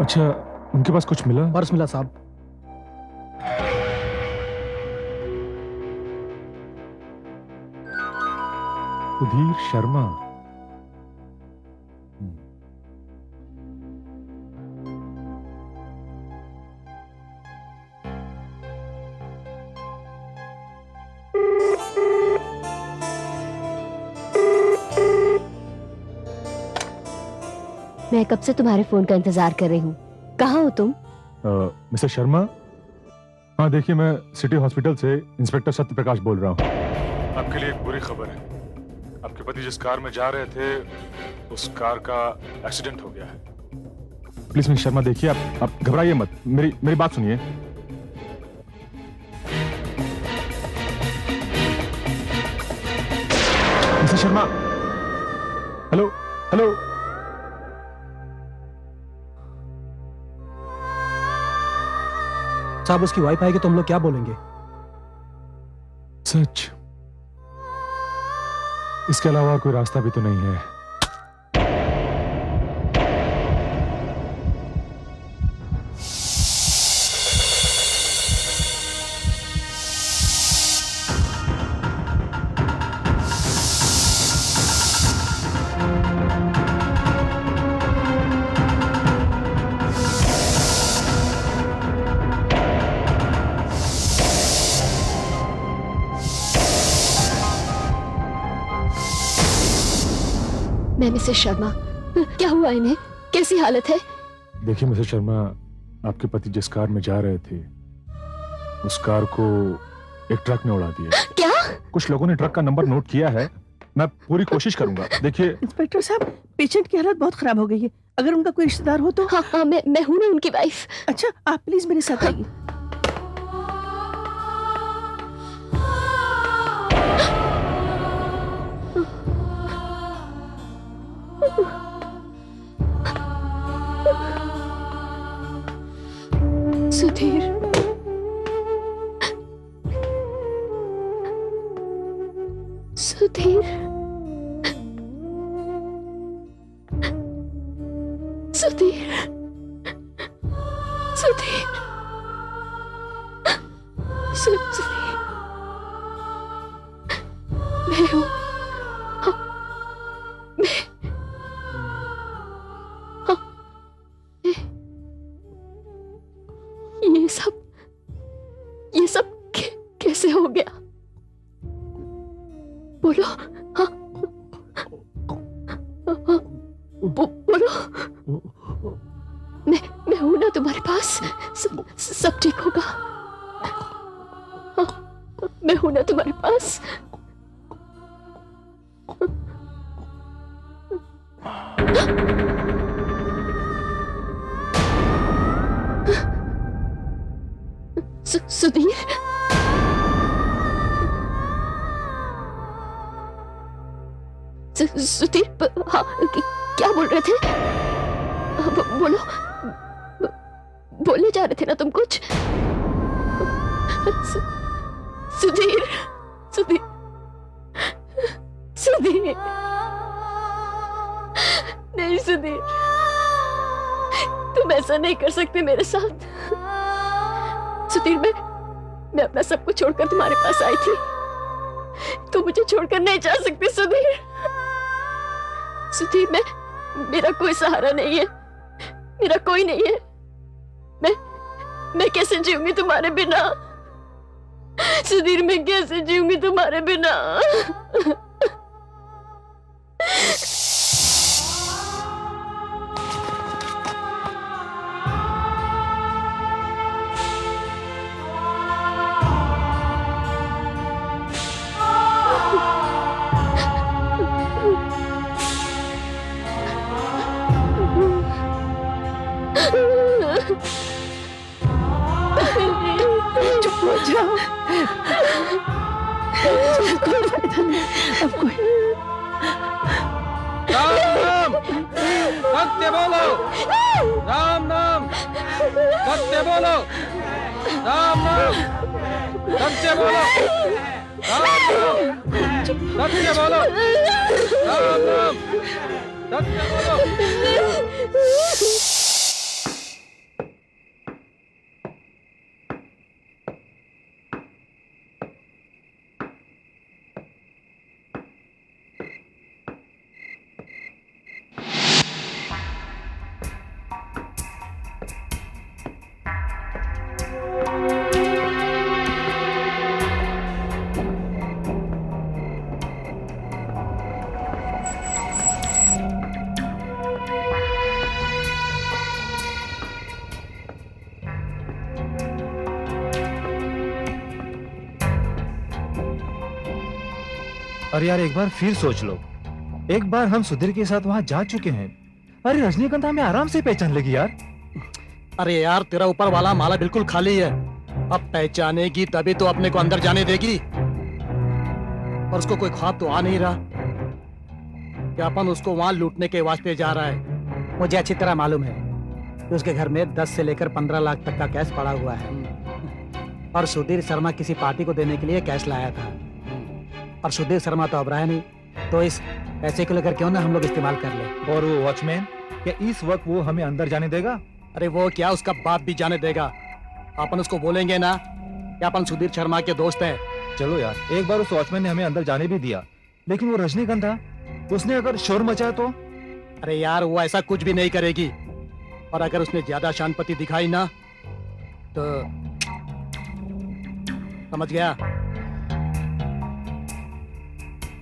अच्छा, उनके पास कुछ मिला? पर्स मिला साहब। सुधीर शर्मा। मैं कब से तुम्हारे फोन का इंतजार कर रही हूँ। कहाँ हो तुम? मिस्टर शर्मा, हाँ देखिए, मैं सिटी हॉस्पिटल से इंस्पेक्टर सत्य प्रकाश बोल रहा हूँ। आपके लिए एक बुरी खबर है। आपके पति जिस कार में जा रहे थे, उस कार का एक्सीडेंट हो गया है। प्लीज मिस्टर शर्मा देखिए, आप घबराइए मत, मेरी बात सुनिए। Mister Sharma, hello hello. साहब उसकी वाइफ आएगी तो हम लोग क्या बोलेंगे? सच, इसके अलावा कोई रास्ता भी तो नहीं है। मैं मिसेस शर्मा। क्या हुआ इन्हें? कैसी हालत है? देखिए मिसेस शर्मा, आपके पति जिस कार में जा रहे थे, उस कार को एक ट्रक ने उड़ा दिया। क्या? कुछ लोगों ने ट्रक का नंबर नोट किया है। मैं पूरी कोशिश करूंगा। देखिए इंस्पेक्टर साहब, पेशेंट की हालत बहुत खराब हो गई है। अगर उनका कोई रिश्तेदार हो तो। हाँ हाँ, मैं हूँ ना उनकी वाइफ। अच्छा, आप प्लीज मेरे साथ आइए। सुधीर, सुधीर, सुधीर, सुधीर, सुधीर, मैं हूँ। हाँ, मैं ये सब कैसे हो गया? बोलो। हाँ, बोलो। मैं हूं ना तुम्हारे पास। सब ठीक होगा। हाँ, मैं हूं ना तुम्हारे पास। सुधीर, सुधीर, हाँ, क्या बोल रहे थे? बोलो, बोलने जा रहे थे ना तुम कुछ? सुधीर, सुधीर, सुधीर, नहीं सुधीर, तुम ऐसा नहीं कर सकते मेरे साथ। सुधीर, मैं अपना सब कुछ छोड़कर तुम्हारे पास आई थी। तुम मुझे छोड़कर नहीं जा सकते सुधीर। सुधीर, मेरा कोई सहारा नहीं है, मेरा कोई नहीं है। मैं कैसे जीऊंगी तुम्हारे बिना? सुधीर, मैं कैसे जीऊंगी तुम्हारे बिना? चुप हो जाओ। कोई फायदा नहीं, अब कोई। राम नाम सत्य बोलो, राम नाम सत्य बोलो, राम नाम सत्य बोलो, राम नाम सत्य बोलो, राम नाम सत्य बोलो। अरे यार एक बार फिर सोच लो। एक बार हम सुधीर के साथ वहां जा चुके हैं। अरे रजनीकांत हमें आराम से पहचान लेगी यार। अरे यार तेरा ऊपर वाला माला बिल्कुल खाली है। अब पहचानेगी तभी तो अपने को अंदर जाने देगी। और उसको कोई ख्वाब तो आ नहीं रहा कि अपन उसको वहां लूटने के वास्ते जा रहा है। मुझे अच्छी तरह मालूम है कि उसके घर में 10 से लेकर 15 लाख तक का कैश पड़ा हुआ है। और सुधीर शर्मा किसी पार्टी को देने के लिए कैश लाया था। और सुधीर शर्मा तो अब रहा नहीं, तो इस पैसे को लेकर क्यों ना हम लोग इस्तेमाल कर ले। और वो वॉचमैन, क्या इस वक्त वो हमें अंदर जाने देगा? अरे वो क्या, उसका बाप भी जाने देगा। अपन उसको बोलेंगे ना कि अपन सुधीर शर्मा के दोस्त हैं। चलो यार, एक बार उस वॉचमैन ने हमें अंदर जाने भी दिया, लेकिन वो रजनीकांत था, उसने अगर शोर मचाया तो? अरे यार वो ऐसा कुछ भी नहीं करेगी। और अगर उसने ज्यादा शांतपति दिखाई ना तो समझ गया।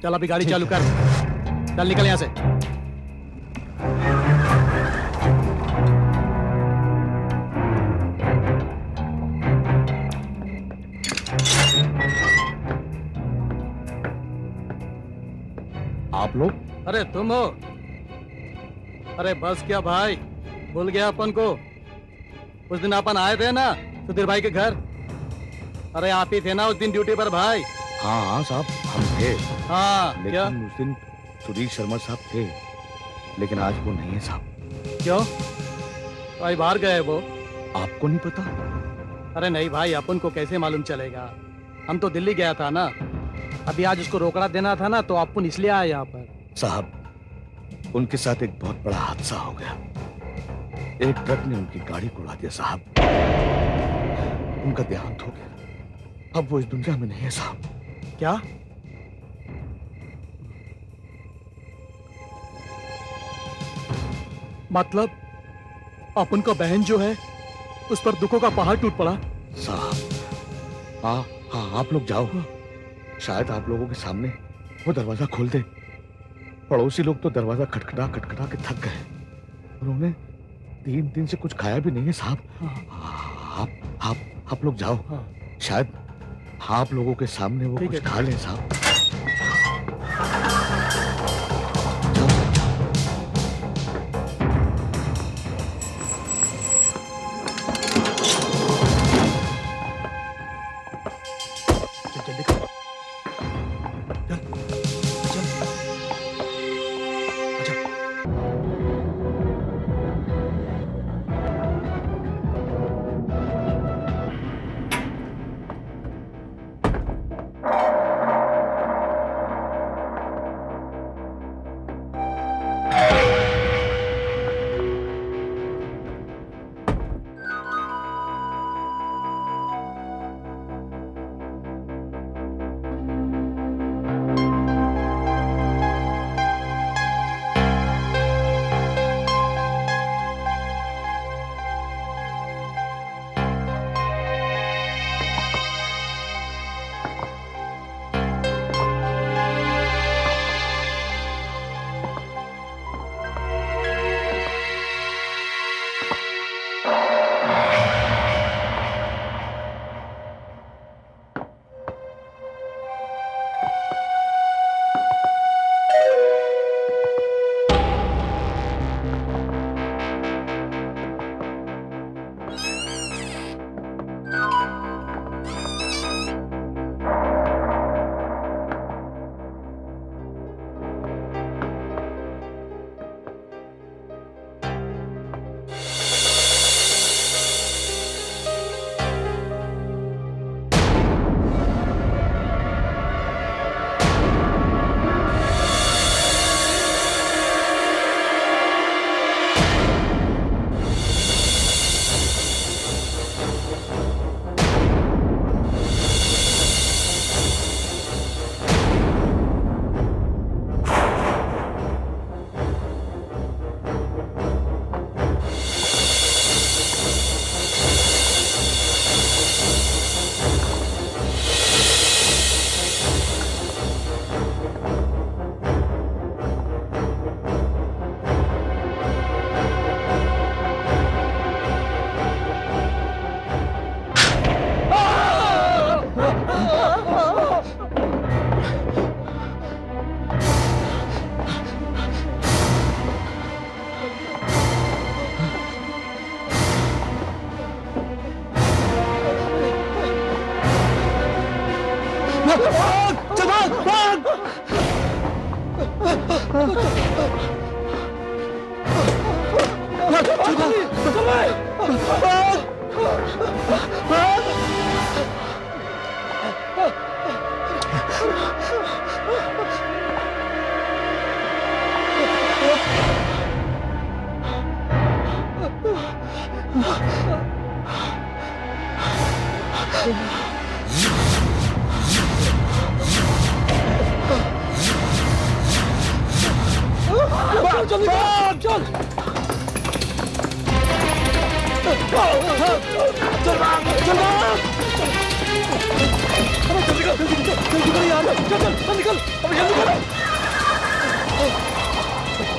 चल अभी गाड़ी चालू कर, चल निकल यहां से। आप लोग? अरे तुम हो? अरे बस क्या भाई, भूल गया अपन को? उस दिन अपन आए थे ना सुधीर भाई के घर। अरे आप ही थे ना उस दिन ड्यूटी पर भाई? हाँ हाँ साहब, हम थे। हाँ क्या? लेकिन उस दिन सुधीर शर्मा साहब थे, लेकिन आज वो नहीं है साहब। क्यों भाई, बाहर गए वो? आपको नहीं पता? अरे नहीं भाई, अपन को कैसे मालूम चलेगा? हम तो दिल्ली गया था ना, अभी आज उसको रोकड़ा देना था ना, तो अपन इसलिए आए यहाँ पर। साहब, उनके साथ एक बहुत बड़ा हादसा हो गया। एक ट्रक ने उनकी गाड़ी को उड़ा दिया साहब। उनका देहांत हो गया। अब वो इस दुनिया में नहीं है साहब। क्या? मतलब अपन का बहन जो है उस पर दुखों का पहाड़ टूट पड़ा? साहब हाँ हाँ, आप लोग जाओ। शायद आप लोगों के सामने वो दरवाजा खोल दे। पड़ोसी लोग तो दरवाजा खटखटा खटखटा के थक गए। उन्होंने 3 दिन से कुछ खाया भी नहीं है साहब। आप लोग जाओ। शायद आप लोगों के सामने वो कुछ खा ले साहब। जल्दी कर, चल चल, अच्छा।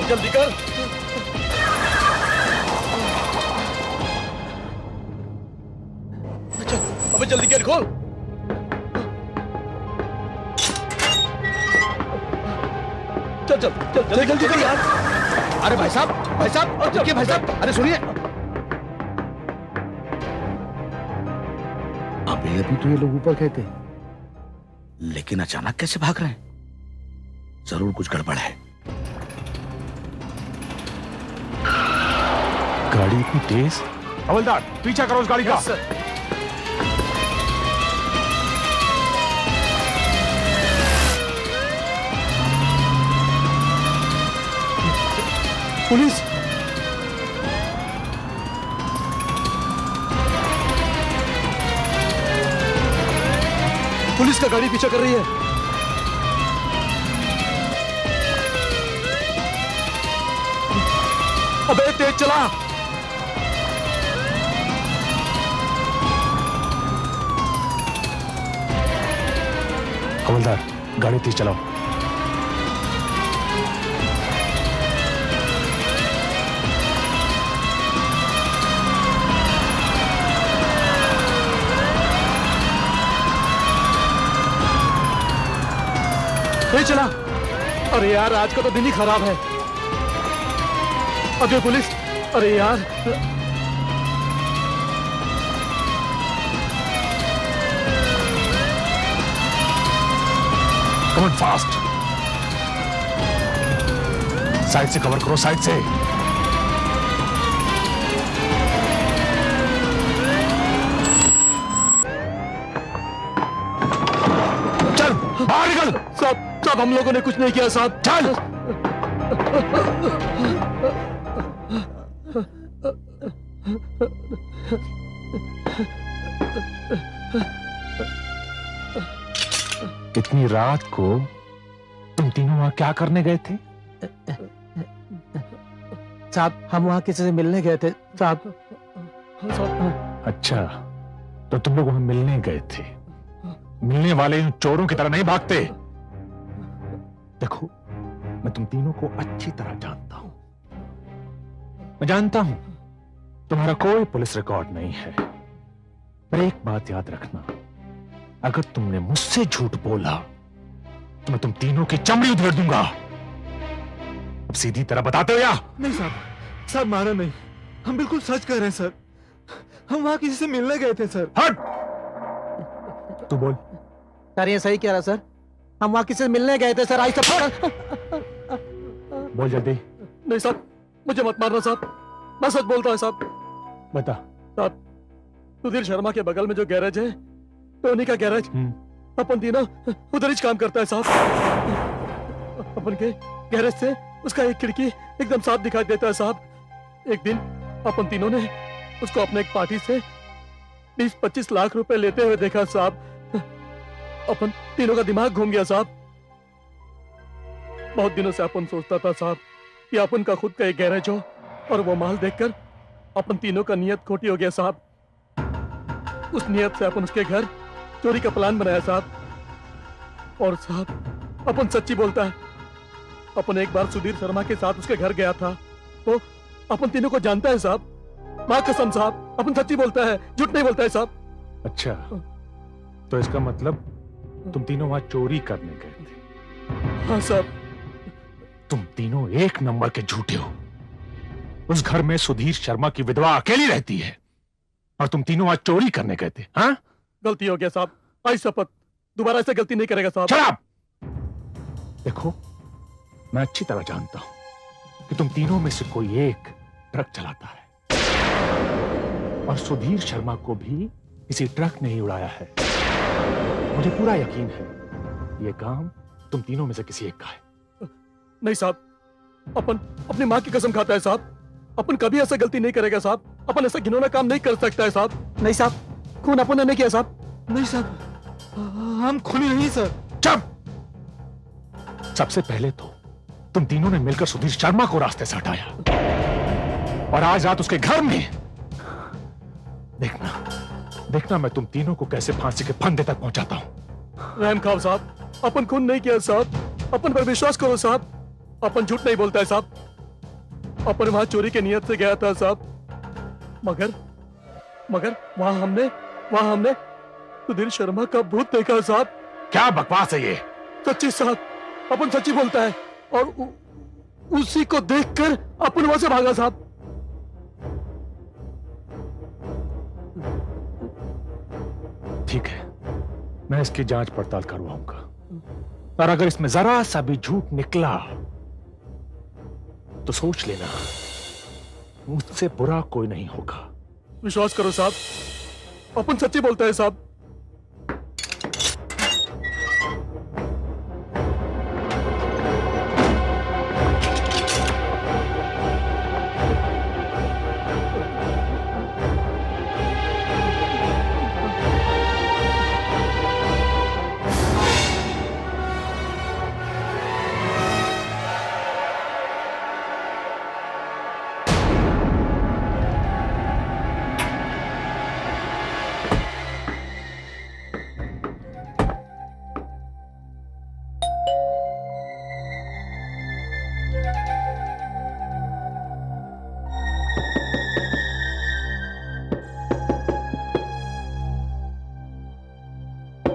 जल्दी कर। अबे जल्दी गेट खोल। चल चल चल जल्दी जल्दी कर यार। अरे भाई साहब रुकिए भाई साहब, अरे सुनिए। अभी तो ये लोग ऊपर गए थे, लेकिन अचानक कैसे भाग रहे हैं? जरूर कुछ गड़बड़ है। गाड़ी इतनी तेज। हवलदार पीछा करो उस गाड़ी का। पुलिस! पुलिस का गाड़ी पीछा कर रही है। अबे तेज चला। हवलदार गाड़ी तेज चलाओ। तेज चला। अरे यार आज का तो दिन ही खराब है। अबे पुलिस! अरे यार कम ऑन फास्ट। साइड से कवर करो, साइड से। चल बाहर निकल। साहब हम लोगों ने कुछ नहीं किया साहब। चल। इतनी रात को तुम तीनों वहां क्या करने गए थे? साहब हम वहां किसी से मिलने गए थे साहब। अच्छा, तो तुम लोग वहां मिलने गए थे। मिलने वाले इन चोरों की तरह नहीं भागते। देखो मैं तुम तीनों को अच्छी तरह जानता हूं। मैं जानता हूं तुम्हारा कोई पुलिस रिकॉर्ड नहीं है, पर एक बात याद रखना, अगर तुमने मुझसे झूठ बोला तो मैं तुम तीनों की चमड़ी उधेड़ दूंगा। अब सीधी तरह बताते हो या? नहीं साहब, साहब मारा नहीं, हम बिल्कुल सच कह रहे हैं सर। हम वहां किसी से मिलने गए थे सर। हट। तू बोल। सर ये सही कह रहा सर, हम वहां किसी से मिलने गए थे सर। आई सब बोल जल्दी। नहीं साहब मुझे मत मारना साहब, मैं सच बोलता हूँ साहब। बता। साहब सुधीर शर्मा के बगल में जो गैरेज है, टोनी का गैरेज, अपन तीनों उधर ही काम करता है साहब। अपन के गैरेज से उसका एक खिड़की एकदम साफ दिखाई देता है साहब। एक दिन अपन तीनों ने उसको अपने एक पार्टी से 20-25 लाख रुपए लेते हुए देखा साहब। अपन तीनों का दिमाग घूम गया साहब। बहुत दिनों से अपन सोचता था साहब कि अपन का खुद का एक गैरेज हो, और वो माल देखकर अपन तीनों का नियत खोटी हो गया साहब। उस नियत से अपन उसके घर चोरी का प्लान बनाया साहब। और साहब अपन सच्ची बोलता है, अपन एक बार सुधीर शर्मा के साथ उसके घर गया था, तो अपन तीनों को जानता है साहब। मां कसम साहब अपन सच्ची बोलता है, झूठ नहीं बोलता है साहब। अच्छा, तो इसका मतलब तुम तीनों वहां चोरी करने गए थे? हाँ साहब। तुम तीनों एक नंबर के झूठे हो। उस घर में सुधीर शर्मा की विधवा अकेली रहती है, और तुम तीनों वहां चोरी करने गए थे। हाँ? गलती हो गया साहब, आई शपथ दोबारा ऐसे गलती नहीं करेगा साहब। शराब। देखो मैं अच्छी तरह जानता हूं कि तुम तीनों में से कोई एक ट्रक चलाता है और सुधीर शर्मा को भी किसी ट्रक ने ही उड़ाया है। मुझे पूरा यकीन है ये काम तुम तीनों में से किसी एक का है। नहीं साहब, अपन अपनी माँ की कसम खाता है साहब, अपन कभी ऐसा गलती नहीं करेगा साहब, अपन ऐसा घिनौना काम नहीं कर सकता है साहब। नहीं साहब, खून अपन ने नहीं किया साहब। नहीं साहब, हम खूनी नहीं सर। चुप! सबसे पहले तो तुम तीनों ने मिलकर सुधीर शर्मा को रास्ते से हटाया और आज रात उसके घर में देखना मैं तुम तीनों को कैसे फांसी के फंदे तक पहुंचाता हूं। रहम खाओ साहब, अपन खून नहीं किया साहब, अपन पर विश्वास करो साहब, अपन झूठ नहीं बोलता है साहब। अपन वहां चोरी के नियत से गया था साहब, मगर वहां हमने सुधीर शर्मा का भूत देखा साहब। क्या बकवास है ये? सच्ची साहब, अपन सच्ची बोलता है और उसी को देखकर अपन वहां से भागा साहब। ठीक है, मैं इसकी जांच पड़ताल करवाऊंगा और अगर इसमें जरा सा भी झूठ निकला तो सोच लेना मुझसे बुरा कोई नहीं होगा। विश्वास करो साहब, अपन सच्ची बोलता है साहब।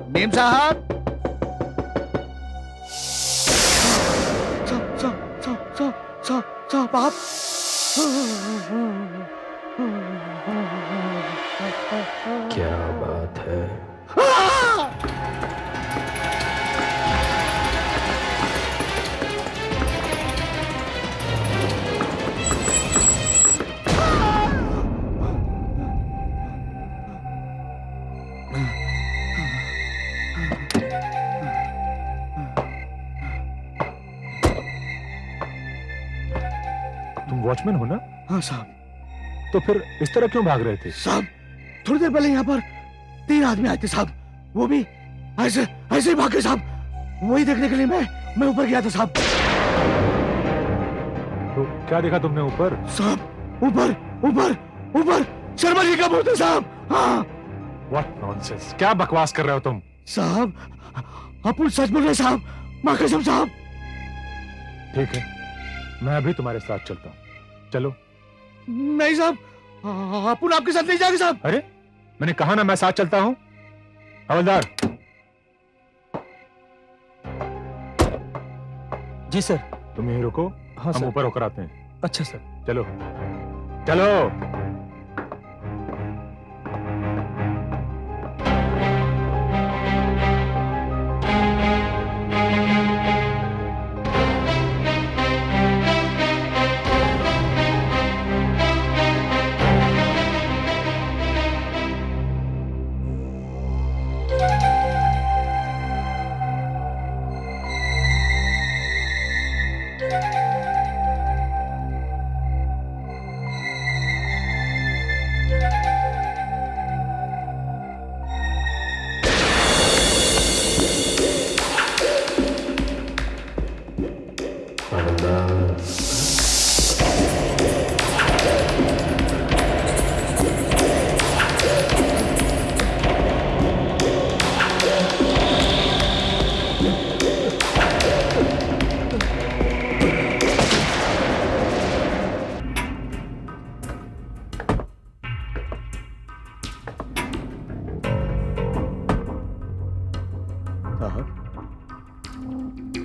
मेम साहब, साहब आप क्या बात है? तुम वॉचमैन हो ना? हाँ साहब। तो फिर इस तरह क्यों भाग रहे थे? साहब, थोड़ी देर पहले यहाँ पर 3 आदमी आए थे साहब, वो भी ऐसे ही भागे साहब। वही देखने के लिए मैं ऊपर गया था साहब। तो क्या देखा तुमने ऊपर? साहब, ऊपर शर्मा जी का भूत है साहब। हाँ What nonsense! क्या बकवास कर रहे हो तुम? साहब, अपन सच बोल रहे साहब, माँ कसम साहब। ठीक है, मैं अभी तुम्हारे साथ चलता हूँ, चलो। नहीं साहब, अपन आपके साथ नहीं जाएंगे साहब। अरे मैंने कहा ना मैं साथ चलता हूँ। हवलदार। जी सर। तुम यहीं रुको, हाँ हम सर। ऊपर होकर आते हैं। अच्छा सर। चलो चलो।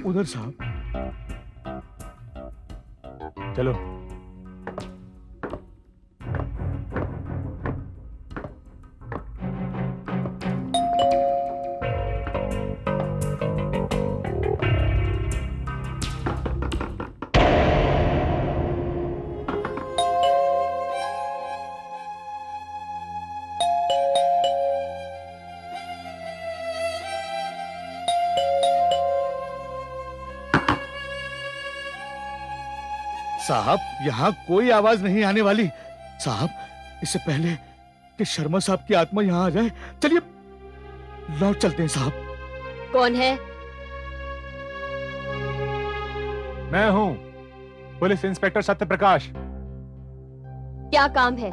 उधर साहब। चलो। साहब यहाँ कोई आवाज नहीं आने वाली। साहब इससे पहले कि शर्मा साहब की आत्मा यहाँ आ जाए, चलिए लौट चलते हैं साहब। कौन है? मैं हूँ पुलिस इंस्पेक्टर सत्यप्रकाश। क्या काम है?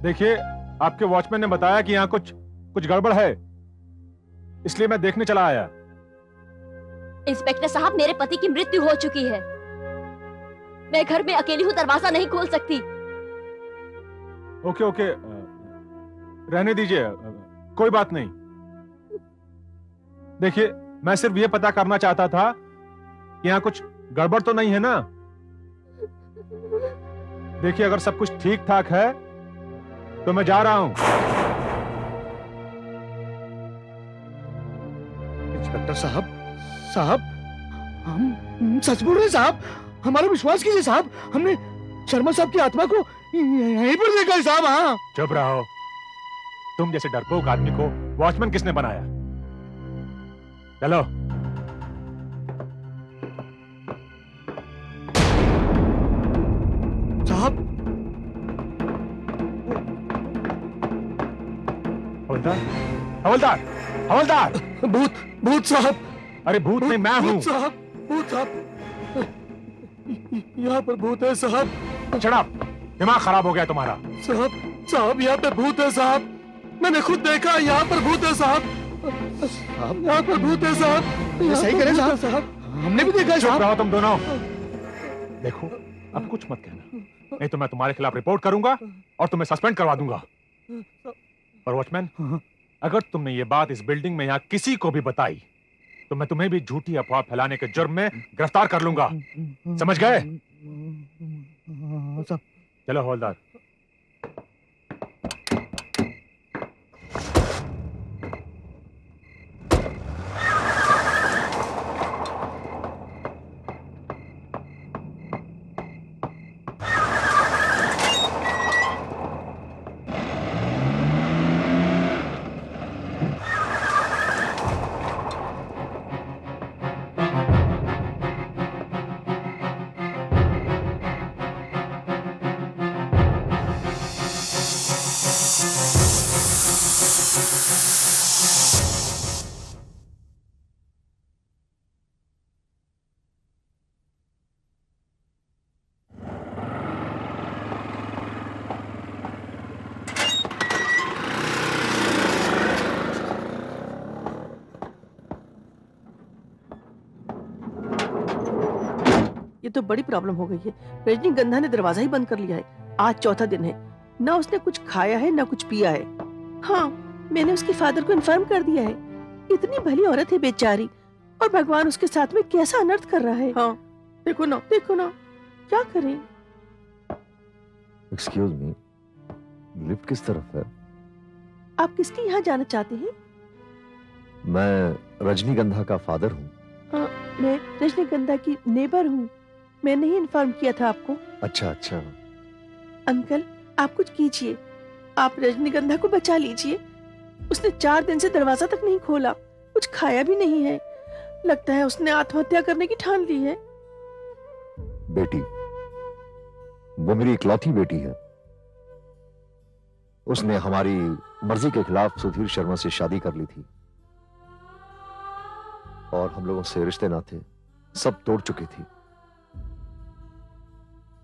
देखिए, आपके वॉचमैन ने बताया कि यहाँ कुछ गड़बड़ है, इसलिए मैं देखने चला आया। इंस्पेक्टर साहब, मेरे पति की मृत्यु हो चुकी है। मैं घर में अकेली हूँ, दरवाजा नहीं खोल सकती। ओके ओके, रहने दीजिए, कोई बात नहीं। देखिए, मैं सिर्फ ये पता करना चाहता था कि यहाँ कुछ गड़बड़ तो नहीं है ना। देखिए, अगर सब कुछ ठीक ठाक है तो मैं जा रहा हूं। इंस्पेक्टर साहब हम सच बोल रहे हैं साहब, हमारा विश्वास कीजिए साहब, हमने शर्मा साहब की आत्मा को यहीं पर देखा है साहब। हाँ, चुप रहो। तुम जैसे डरपोक आदमी को वॉचमैन किसने बनाया? चलो। साहब हवलदार, हवलदार, हवलदार! भूत साहब! अरे भूत नहीं, मैं हूं। भूत साहब! यहाँ पर भूत है साहब। शराब, दिमाग खराब हो गया तुम्हारा। साहब यहाँ पे भूत है साहब। मैंने खुद देखा, यहाँ पर भूत है साहब। यहाँ पर भूत है साहब। ये सही करें साहब, हमने भी देखा है चुप साहब। रहो तुम दोनों। देखो, अब कुछ मत कहना, नहीं तो मैं तुम्हारे खिलाफ रिपोर्ट करूंगा और तुम्हें सस्पेंड करवा दूंगा। और वॉचमैन, अगर तुमने ये बात इस बिल्डिंग में यहाँ किसी को भी बताई तो मैं तुम्हें भी झूठी अफवाह फैलाने के जुर्म में गिरफ्तार कर लूंगा। समझ गए? चलो हवलदार। ये तो बड़ी प्रॉब्लम हो गई है। रजनीगंधा ने दरवाजा ही बंद कर लिया है। आज चौथा दिन है, ना उसने कुछ खाया है ना कुछ पिया है। हाँ, मैंने उसके फादर को इन्फॉर्म कर दिया है। इतनी भली औरत है बेचारी, और भगवान उसके साथ में कैसा अनर्थ कर रहा है। हाँ, देखो ना क्या करें। एक्सक्यूज मी, लिफ्ट किस तरफ है? आप किसके यहाँ जाना चाहते हैं? मैं रजनीगंधा का फादर हूँ। मैं रजनीगंधा की नेबर हूँ। मैंने ही इन्फॉर्म किया था आपको। अच्छा। अंकल, आप कुछ कीजिए, आप रजनीगंधा को बचा लीजिए। उसने 4 दिन से दरवाजा तक नहीं खोला, कुछ खाया भी नहीं है। लगता है उसने आत्महत्या करने की ठान ली है। बेटी, वो मेरी इकलौती बेटी है। उसने हमारी मर्जी के खिलाफ सुधीर शर्मा से शादी कर ली थी और हम लोगों से रिश्ते नाते सब तोड़ चुकी थी।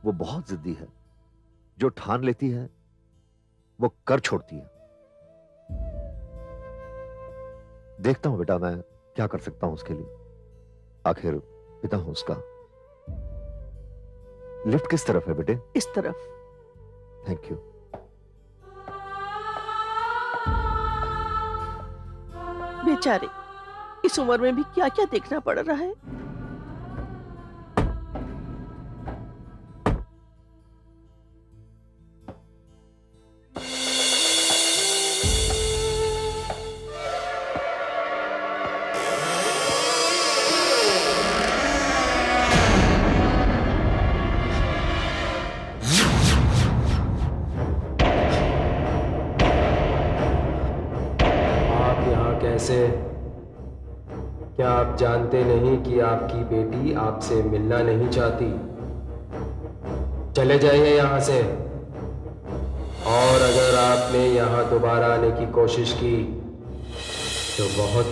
वो बहुत जिद्दी है, जो ठान लेती है वो कर छोड़ती है। देखता हूं बेटा, मैं क्या कर सकता हूं उसके लिए। आखिर पिता हूं उसका। लिफ्ट किस तरफ है बेटे? इस तरफ। Thank you. बेचारे, इस उम्र में भी क्या क्या देखना पड़ रहा है। कैसे? क्या आप जानते नहीं कि आपकी बेटी आपसे मिलना नहीं चाहती? चले जाइए यहाँ से। और अगर आपने यहाँ दोबारा आने की कोशिश की तो बहुत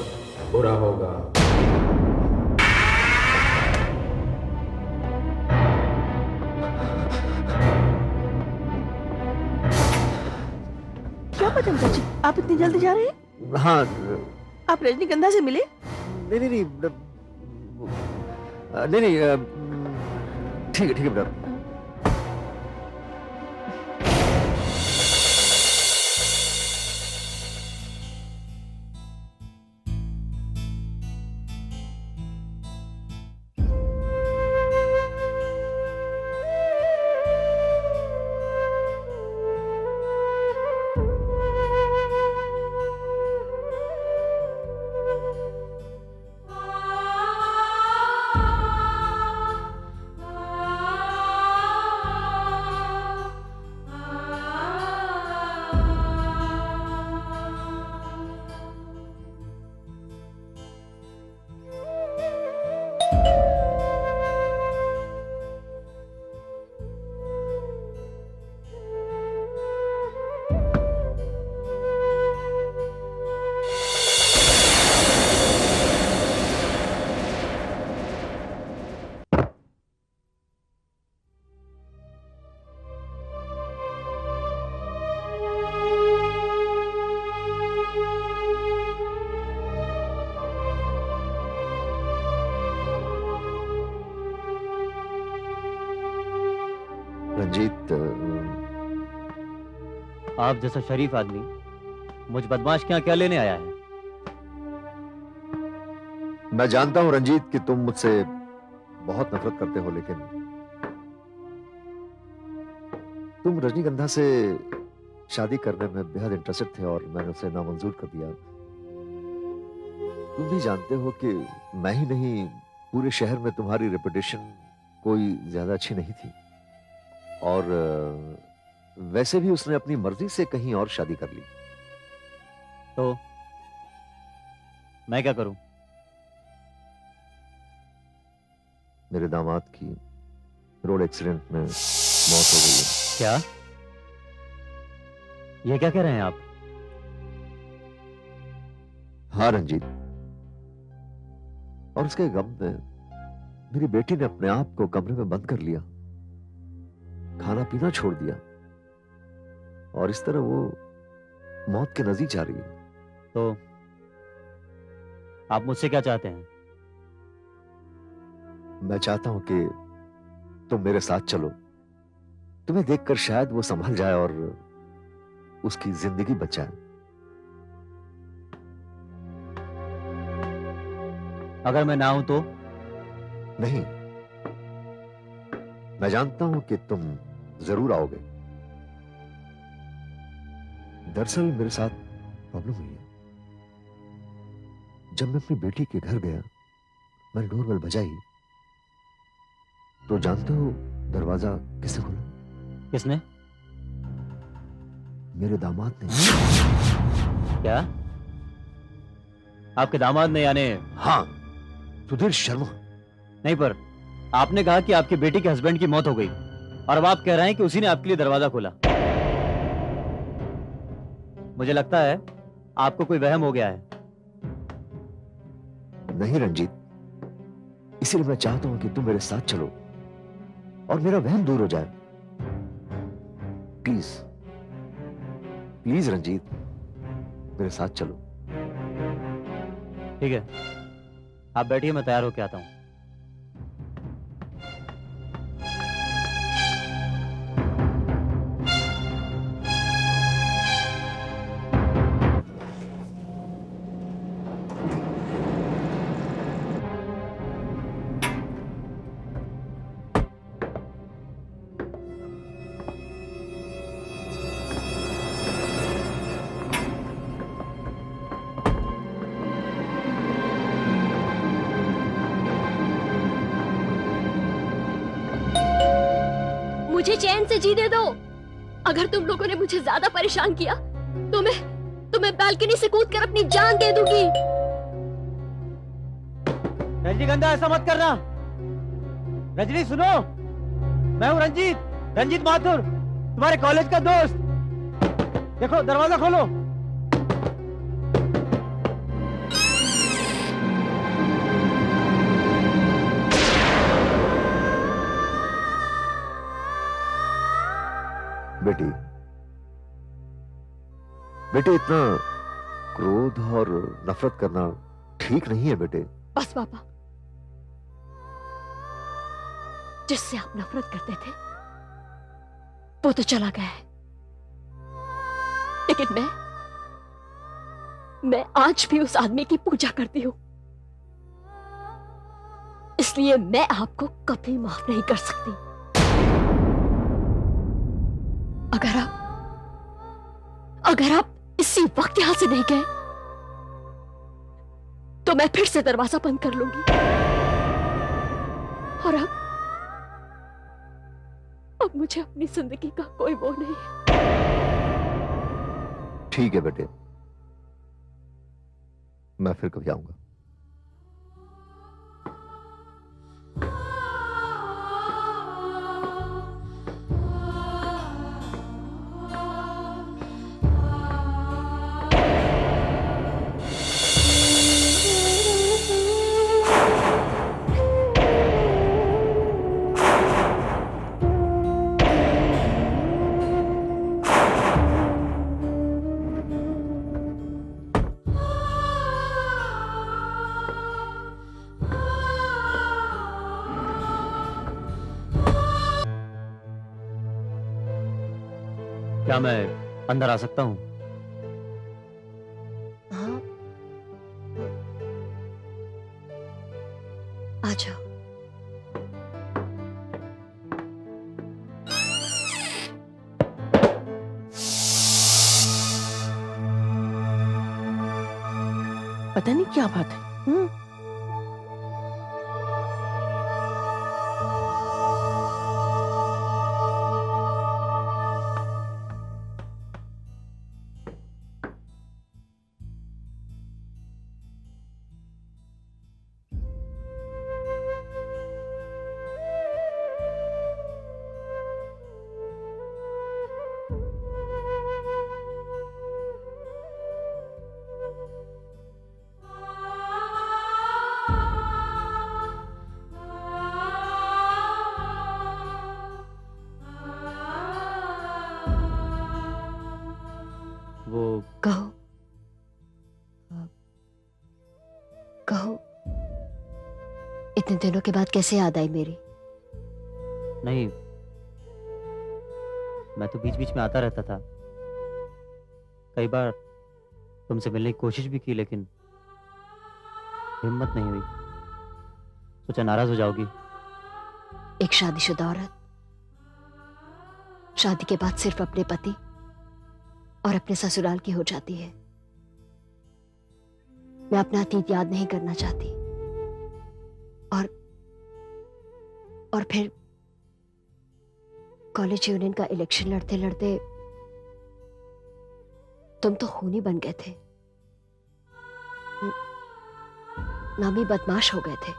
बुरा होगा। क्या पतंगा जी, आप इतनी जल्दी जा रहे हैं? हाँ आप रजनीगंधा से मिले? नहीं नहीं नहीं नहीं नहीं ठीक है बेटा। रंजीत, आप जैसा शरीफ आदमी मुझ बदमाश के यहाँ क्या लेने आया है? मैं जानता हूं रंजीत कि तुम मुझसे बहुत नफरत करते हो, लेकिन तुम रजनीगंधा से शादी करने में बेहद इंटरेस्टेड थे और मैंने उसे नामंजूर कर दिया। तुम भी जानते हो कि मैं ही नहीं, पूरे शहर में तुम्हारी रेपुटेशन कोई ज्यादा अच्छी नहीं थी, और वैसे भी उसने अपनी मर्जी से कहीं और शादी कर ली। तो मैं क्या करूं? मेरे दामाद की रोड एक्सीडेंट में मौत हो गई है। क्या? ये क्या कह रहे हैं आप? हाँ रंजीत, और उसके गम में मेरी बेटी ने अपने आप को कमरे में बंद कर लिया, खाना पीना छोड़ दिया, और इस तरह वो मौत के नजदीक जा रही है। तो आप मुझसे क्या चाहते हैं? मैं चाहता हूं कि तुम मेरे साथ चलो। तुम्हें देखकर शायद वो संभल जाए और उसकी जिंदगी बच जाए। अगर मैं ना हूं तो? नहीं, मैं जानता हूं कि तुम जरूर आओगे। दरअसल मेरे साथ प्रॉब्लम हुई है। जब मैं अपनी बेटी के घर गया, मैंने डोरबेल बजाई, तो जानते हो दरवाजा किसने खोला? किसने? मेरे दामाद ने। क्या? आपके दामाद ने? यानी? हाँ, सुधीर शर्मा। नहीं, पर आपने कहा कि आपकी बेटी के हस्बैंड की मौत हो गई, और अब आप कह रहे हैं कि उसी ने आपके लिए दरवाजा खोला। मुझे लगता है आपको कोई वहम हो गया है। नहीं रंजीत, इसलिए मैं चाहता हूं कि तुम मेरे साथ चलो और मेरा वहम दूर हो जाए। प्लीज प्लीज रंजीत, मेरे साथ चलो। ठीक है, आप बैठिए, मैं तैयार होके आता हूं। मुझे चैन से जीने दो। अगर तुम लोगों ने मुझे ज्यादा परेशान किया तो मैं बालकनी से कूद कर अपनी जान दे दूंगी। रजनीगंधा, ऐसा मत करना। रजनी सुनो, मैं हूं रंजीत, रंजीत माथुर, तुम्हारे कॉलेज का दोस्त। देखो दरवाजा खोलो। बेटी, बेटे इतना क्रोध और नफरत करना ठीक नहीं है बेटे। बस पापा, जिससे आप नफरत करते थे वो तो चला गया है, लेकिन मैं आज भी उस आदमी की पूजा करती हूं, इसलिए मैं आपको कभी माफ नहीं कर सकती। अगर आप इसी वक्त यहां से नहीं गए तो मैं फिर से दरवाजा बंद कर लूंगी। और अब मुझे अपनी जिंदगी का कोई वो नहीं है। ठीक है बेटे, मैं फिर कभी आऊंगा। क्या मैं अंदर आ सकता हूँ? हाँ, आ जाओ। पता नहीं क्या बात है। वो कहो, कहो, इतने दिनों के बाद कैसे याद आई मेरी? नहीं, मैं तो बीच बीच में आता रहता था। कई बार तुमसे मिलने की कोशिश भी की, लेकिन हिम्मत नहीं हुई। सोचा नाराज हो जाओगी। एक शादीशुदा औरत शादी के बाद सिर्फ अपने पति और अपने ससुराल की हो जाती है। मैं अपना अतीत याद नहीं करना चाहती। और फिर कॉलेज यूनियन का इलेक्शन लड़ते लड़ते तुम तो खूनी बन गए थे, नामी बदमाश हो गए थे।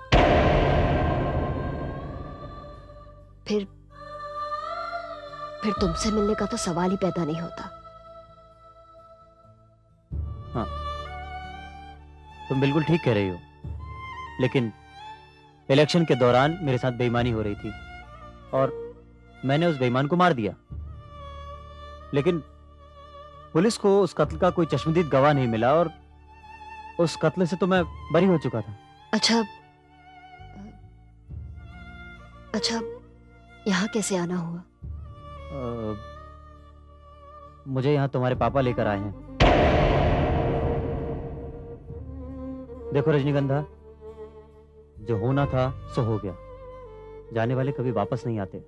फिर तुमसे मिलने का तो सवाल ही पैदा नहीं होता। हाँ, तुम बिल्कुल ठीक कह रही हो, लेकिन इलेक्शन के दौरान मेरे साथ बेईमानी हो रही थी और मैंने उस बेईमान को मार दिया। लेकिन पुलिस को उस कत्ल का कोई चश्मदीद गवाह नहीं मिला और उस कत्ल से तो मैं बरी हो चुका था। अच्छा, यहाँ कैसे आना हुआ? मुझे यहाँ तुम्हारे पापा लेकर आए हैं। देखो रजनीगंधा, जो होना था सो हो गया। जाने वाले कभी वापस नहीं आते।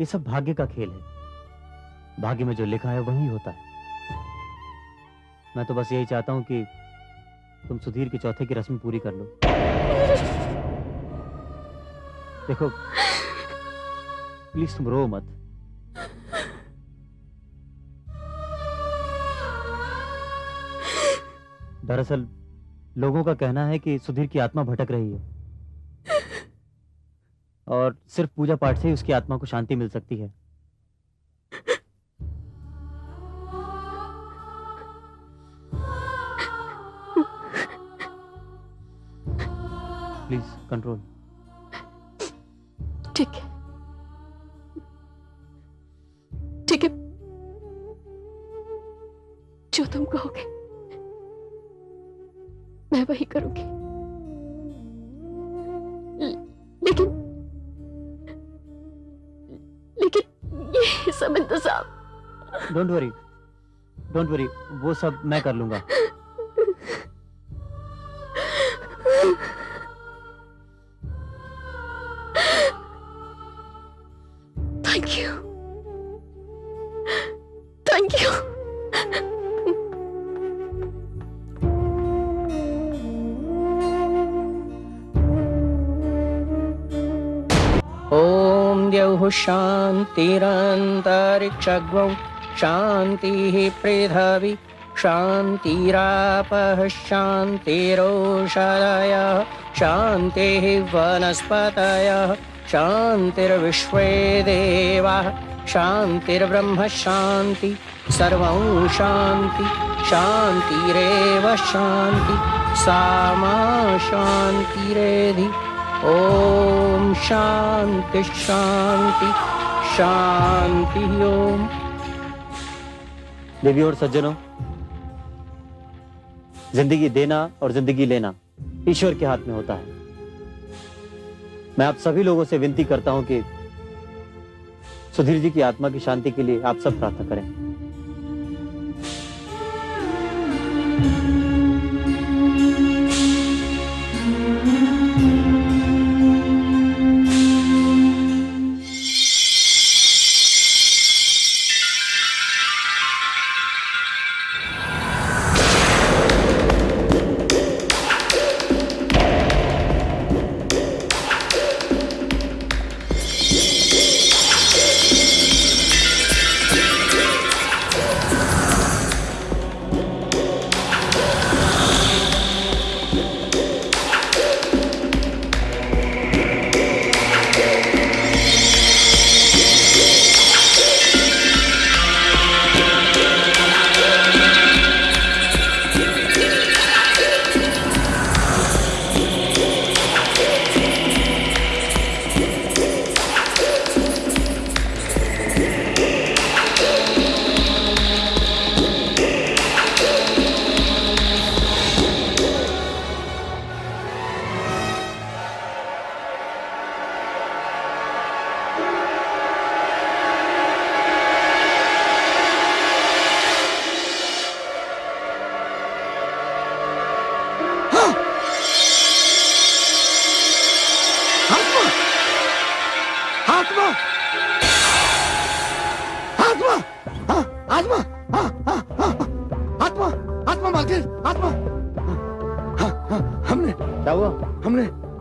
ये सब भाग्य का खेल है। भाग्य में जो लिखा है वही होता है। मैं तो बस यही चाहता हूं कि तुम सुधीर के चौथे की रस्म पूरी कर लो। देखो प्लीज तुम रो मत। दरअसल लोगों का कहना है कि सुधीर की आत्मा भटक रही है और सिर्फ पूजा पाठ से ही उसकी आत्मा को शांति मिल सकती है। Please control. ठीक है, ठीक है, जो तुम कहोगे मैं वही करूंगी। लेकिन लेकिन ये सब इंतजाम। डोंट वरी, वो सब मैं कर लूंगा। Thank you, thank you. ॐ द्यौः शान्तिरन्तरिक्षगौ शान्तिः पृथिवी शान्तिरापः शान्तिरोषधयः शान्तिः वनस्पतयः शान्तिर्विश्वे देवाः शान्तिर्ब्रह्म शान्ति सर्वं शान्ति शान्तिरेव शान्ति सामा शान्तिरेधि। ओम शांति शांति शांति। ओम। देवी और सज्जनों, जिंदगी देना और जिंदगी लेना ईश्वर के हाथ में होता है। मैं आप सभी लोगों से विनती करता हूं कि सुधीर जी की आत्मा की शांति के लिए आप सब प्रार्थना करें।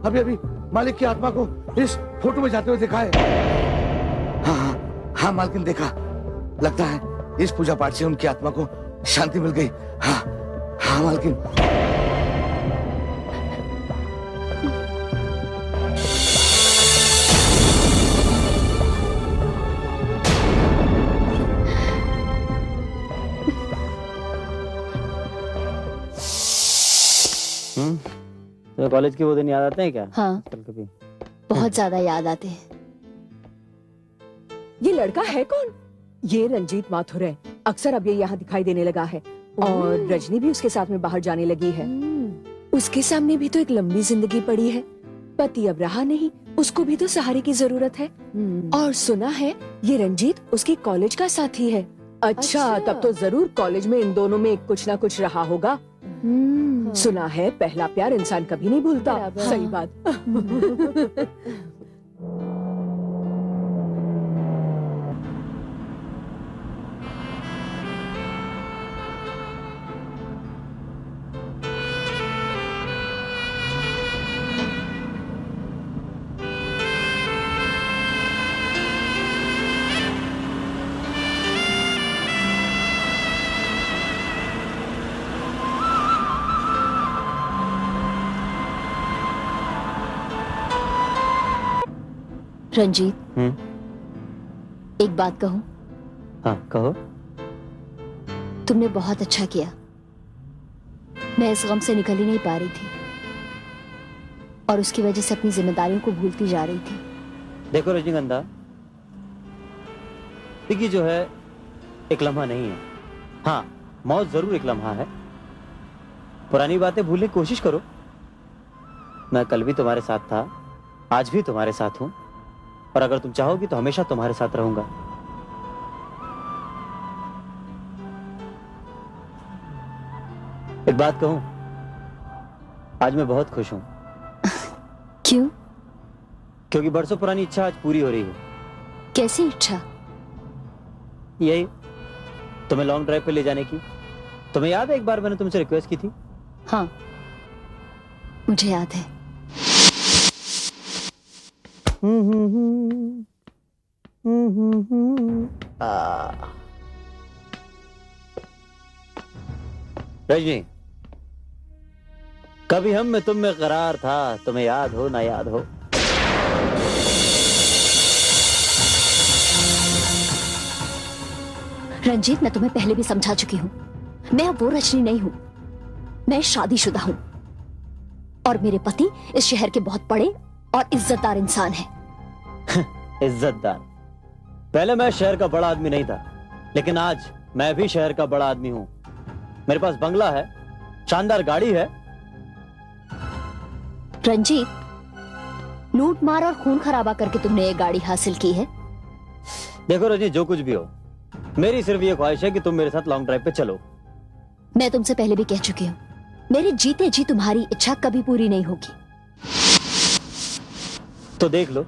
अभी अभी मालिक की आत्मा को इस फोटो में जाते हुए देखा है। हाँ हाँ हाँ मालकिन, देखा। लगता है इस पूजा पाठ से उनकी आत्मा को शांति मिल गई। हाँ हाँ मालकिन। तो कॉलेज के वो दिन याद आते हैं क्या? हाँ, कभी बहुत ज्यादा याद आते हैं। ये लड़का है कौन? ये रंजीत माथुर है। अक्सर अब ये यहाँ दिखाई देने लगा है और रजनी भी उसके साथ में बाहर जाने लगी है। उसके सामने भी तो एक लंबी जिंदगी पड़ी है। पति अब रहा नहीं, उसको भी तो सहारे की जरूरत है। और सुना है ये रंजीत उसकी कॉलेज का साथी है। अच्छा, तब तो जरूर कॉलेज में इन दोनों में कुछ ना कुछ रहा होगा। सुना है पहला प्यार इंसान कभी नहीं भूलता। सही बात। रंजीत, एक बात कहूं? हाँ कहो। तुमने बहुत अच्छा किया। मैं इस गम से निकल ही नहीं पा रही थी और उसकी वजह से अपनी जिम्मेदारियों को भूलती जा रही थी। देखो रजनीगंधा, जिंदगी जो है एक लम्हा नहीं है। हाँ, मौत जरूर एक लम्हा है। पुरानी बातें भूलने की कोशिश करो। मैं कल भी तुम्हारे साथ था, आज भी तुम्हारे साथ हूं, और अगर तुम चाहोगी तो हमेशा तुम्हारे साथ रहूंगा। एक बात कहूं, आज मैं बहुत खुश हूं। क्यों? क्योंकि बरसों पुरानी इच्छा आज पूरी हो रही है। कैसी इच्छा? यही, तुम्हें लॉन्ग ड्राइव पे ले जाने की। तुम्हें याद है एक बार मैंने तुमसे रिक्वेस्ट की थी? हाँ, मुझे याद है। रजनी, कभी हम में तुम में करार था, तुम्हें याद हो ना याद हो। रंजीत, मैं तुम्हें पहले भी समझा चुकी हूँ, मैं अब वो रजनी नहीं हूँ। मैं शादीशुदा हूँ और मेरे पति इस शहर के बहुत बड़े और इज्जतदार इंसान हैं। इज्जतदार? पहले मैं शहर का बड़ा आदमी नहीं था, लेकिन आज मैं भी शहर का बड़ा आदमी हूँ। मेरे पास बंगला है, शानदार गाड़ी है। रंजीत, लूट मार और खून खराबा करके तुमने ये गाड़ी हासिल की है। देखो रजनी, जो कुछ भी हो, मेरी सिर्फ ये ख्वाहिश है कि तुम मेरे साथ लॉन्ग ड्राइव पे चलो। मैं तुमसे पहले भी कह चुकी हूँ, मेरे जीते जी तुम्हारी इच्छा कभी पूरी नहीं होगी। तो देख लो,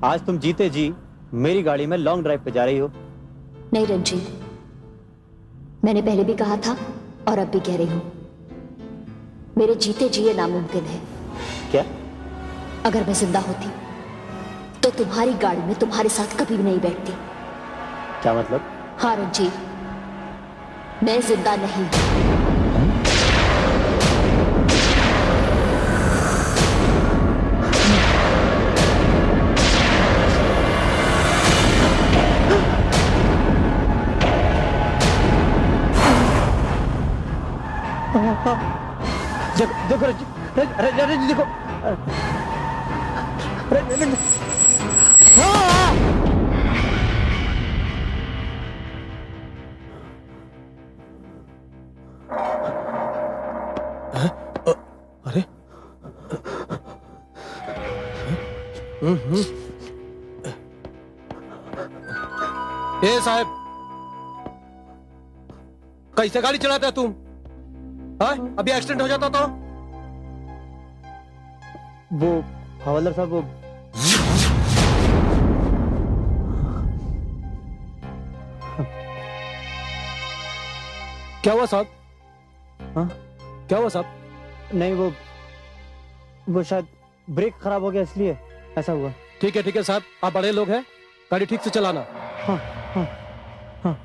आज तुम जीते जी मेरी गाड़ी में लॉन्ग ड्राइव पे जा रही हो। नहीं रंजीत, मैंने पहले भी कहा था और अब भी कह रही हूँ, मेरे जीते जी ये नामुमकिन है। क्या? अगर मैं जिंदा होती तो तुम्हारी गाड़ी में तुम्हारे साथ कभी भी नहीं बैठती। क्या मतलब? हाँ रंजीत, मैं जिंदा नहीं हूं। देखो रजनी, देखो। अरे ए साहब, कैसे गाड़ी चलाते हो तुम? हाँ? अभी एक्सीडेंट हो जाता तो? वो हवलदार साहब, वो क्या हुआ साहब? हाँ? क्या हुआ साहब? नहीं, वो शायद ब्रेक खराब हो गया, इसलिए ऐसा हुआ। ठीक है साहब, आप बड़े लोग हैं, गाड़ी ठीक से चलाना। हाँ हाँ हाँ।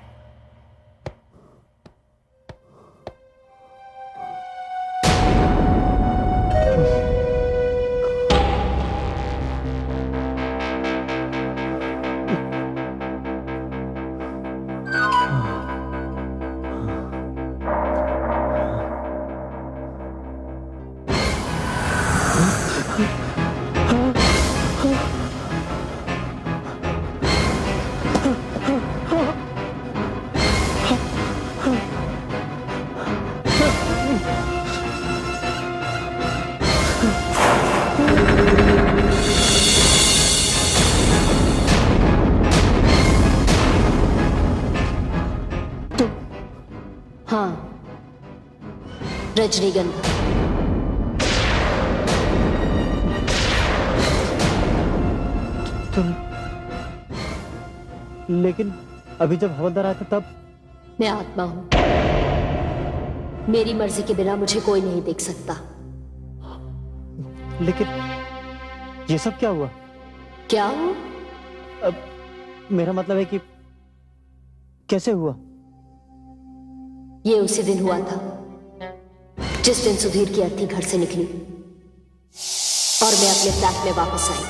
हाँ, रजनीगंधा। लेकिन अभी जब हवलदार आया था तब? मैं आत्मा हूं, मेरी मर्जी के बिना मुझे कोई नहीं देख सकता। लेकिन ये सब क्या हुआ? क्या हुआ? अब मेरा मतलब है कि कैसे हुआ? ये उसी दिन हुआ था जिस दिन सुधीर की अर्थी घर से निकली और मैं अपने फ्लैट में वापस आई।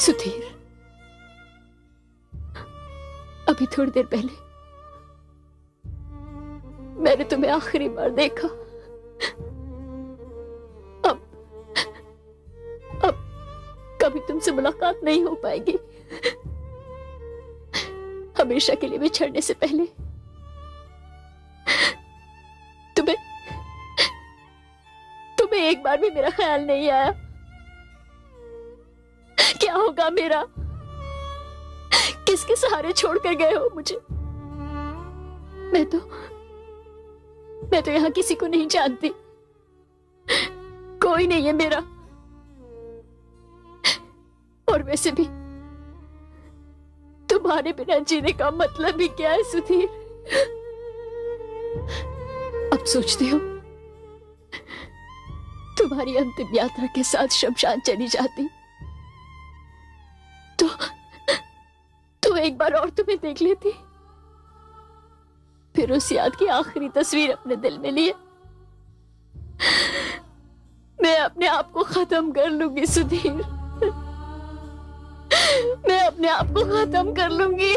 सुधीर, अभी थोड़ी देर पहले मैंने तुम्हें आखिरी बार देखा। अब कभी तुमसे मुलाकात नहीं हो पाएगी। हमेशा के लिए बिछड़ने से पहले तुम्हें एक बार भी मेरा ख्याल नहीं आया क्या होगा मेरा? किसके सहारे छोड़कर गए हो मुझे? मैं तो यहाँ किसी को नहीं जानती, कोई नहीं है मेरा। और वैसे भी तुम्हारे बिना जीने का मतलब ही क्या है सुधीर? अब सोचती हो तुम्हारी अंतिम यात्रा के साथ शमशान चली जाती तो एक बार और तुम्हें देख लेती, फिर उस याद की आखिरी तस्वीर अपने दिल में लिए मैं अपने आप को खत्म कर लूंगी सुधीर। मैं अपने आप को खत्म कर लूंगी।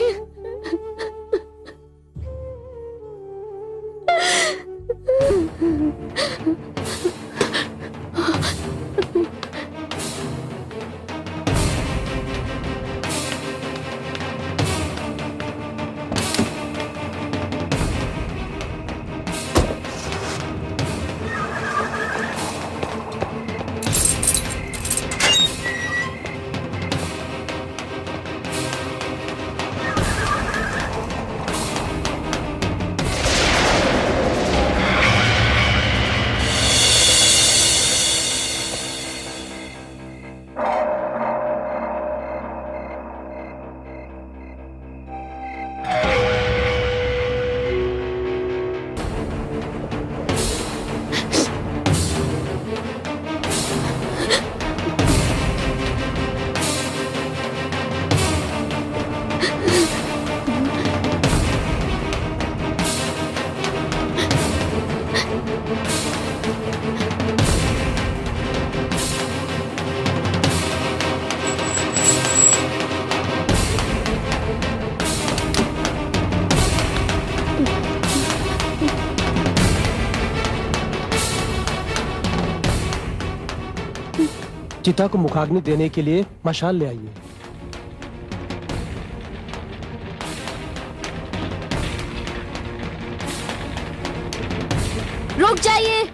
चिता को मुखाग्नि देने के लिए मशाल ले आइए। रुक जाइए।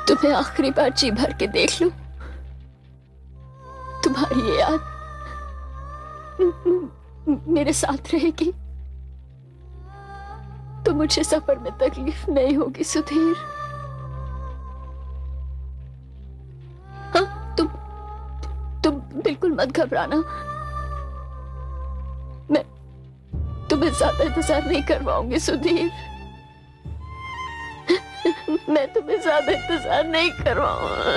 तुम्हें आखिरी बार जी भर के देख लूं, तुम्हारी ये याद मेरे साथ रहेगी तो मुझे सफर में तकलीफ नहीं होगी सुधीर। हाँ, तुम बिल्कुल मत घबराना। मैं तुम्हें ज्यादा इंतजार नहीं करवाऊंगी सुधीर। मैं तुम्हें ज्यादा इंतजार नहीं करवाऊंगा।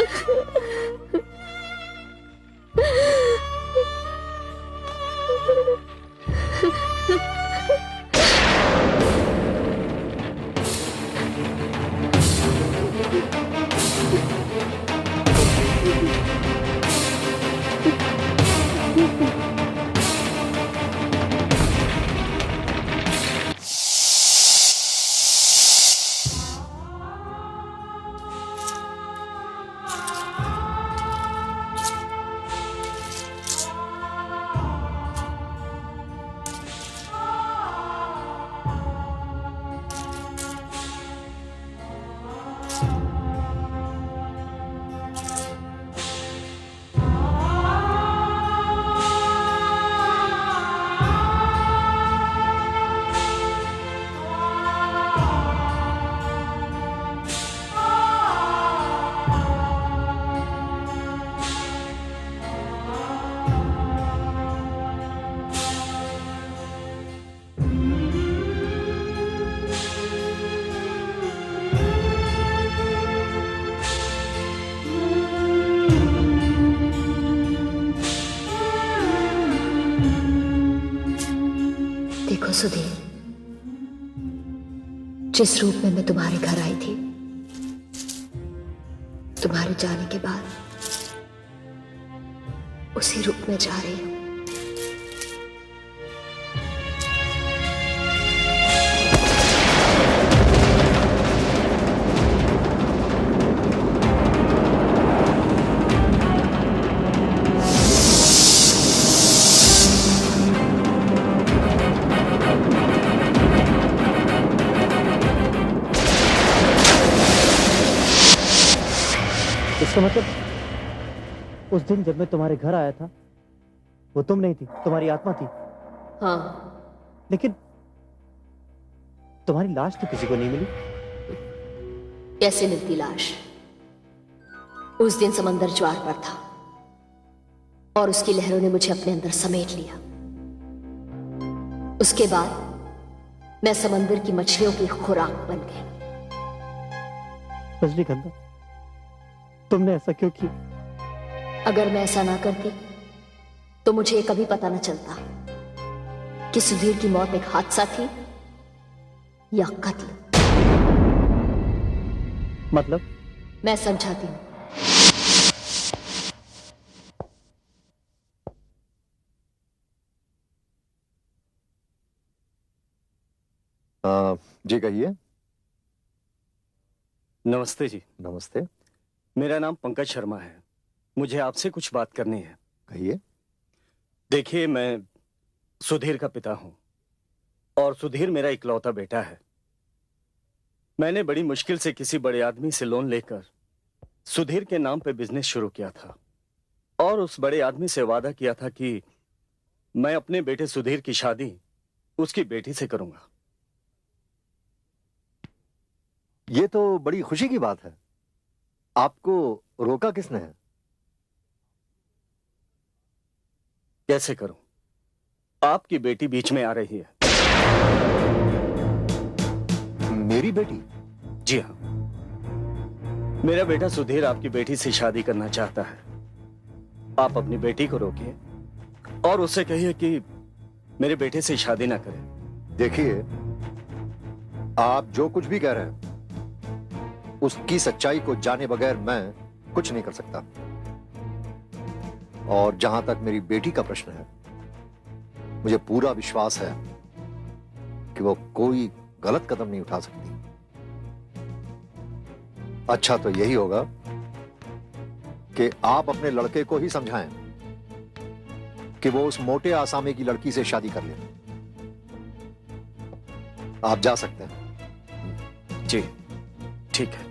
देखो सुधीर, जिस रूप में मैं तुम्हारे घर आई थी, तुम्हारे जाने के बाद उसी रूप में जा रही हूं। इसका मतलब उस दिन जब मैं तुम्हारे घर आया था वो तुम नहीं थी, तुम्हारी आत्मा थी। हाँ, लेकिन तुम्हारी लाश तो किसी को नहीं मिली। कैसे मिलती लाश? उस दिन समंदर ज्वार पर था और उसकी लहरों ने मुझे अपने अंदर समेट लिया। उसके बाद मैं समंदर की मछलियों की खुराक बन गई। रजनीगंधा, तुमने ऐसा क्यों किया? अगर मैं ऐसा ना करती तो मुझे ये कभी पता न चलता कि सुधीर की मौत एक हादसा थी या कत्ल। मतलब? मैं समझाती हूं। जी कहिए। नमस्ते जी। नमस्ते। मेरा नाम पंकज शर्मा है, मुझे आपसे कुछ बात करनी है। कहिए। देखिए, मैं सुधीर का पिता हूं और सुधीर मेरा इकलौता बेटा है। मैंने बड़ी मुश्किल से किसी बड़े आदमी से लोन लेकर सुधीर के नाम पे बिजनेस शुरू किया था और उस बड़े आदमी से वादा किया था कि मैं अपने बेटे सुधीर की शादी उसकी बेटी से करूंगा। ये तो बड़ी खुशी की बात है। आपको रोका किसने है? कैसे करूं? आपकी बेटी बीच में आ रही है। मेरी बेटी? जी हाँ, मेरा बेटा सुधीर आपकी बेटी से शादी करना चाहता है। आप अपनी बेटी को रोकिए और उससे कहिए कि मेरे बेटे से शादी ना करे। देखिए, आप जो कुछ भी कह रहे हैं उसकी सच्चाई को जाने बगैर मैं कुछ नहीं कर सकता। और जहां तक मेरी बेटी का प्रश्न है, मुझे पूरा विश्वास है कि वो कोई गलत कदम नहीं उठा सकती। अच्छा तो यही होगा कि आप अपने लड़के को ही समझाएं कि वो उस मोटे आसामी की लड़की से शादी कर ले। आप जा सकते हैं। जी ठीक है,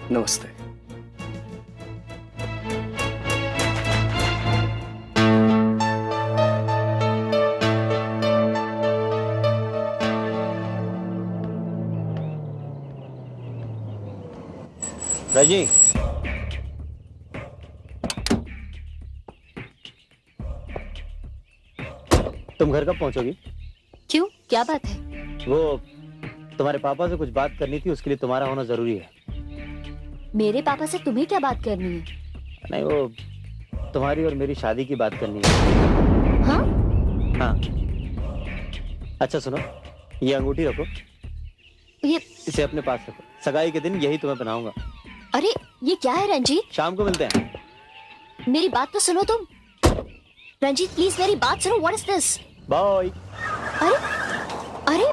नमस्ते। रजनी, तुम घर कब पहुंचोगी? क्यों, क्या बात है? वो तुम्हारे पापा से कुछ बात करनी थी, उसके लिए तुम्हारा होना जरूरी है। मेरे पापा से तुम्हें क्या बात करनी है? नहीं, वो तुम्हारी और मेरी शादी की बात करनी है। हाँ? हाँ। अच्छा सुनो, ये अंगूठी रखो, ये इसे अपने पास रखो। सगाई के दिन यही तुम्हें पहनाऊंगा। अरे ये क्या है रंजीत? शाम को मिलते हैं। मेरी बात तो सुनो तुम। रंजीत प्लीज मेरी बात सुनो। What is this? बाय। अरे अरे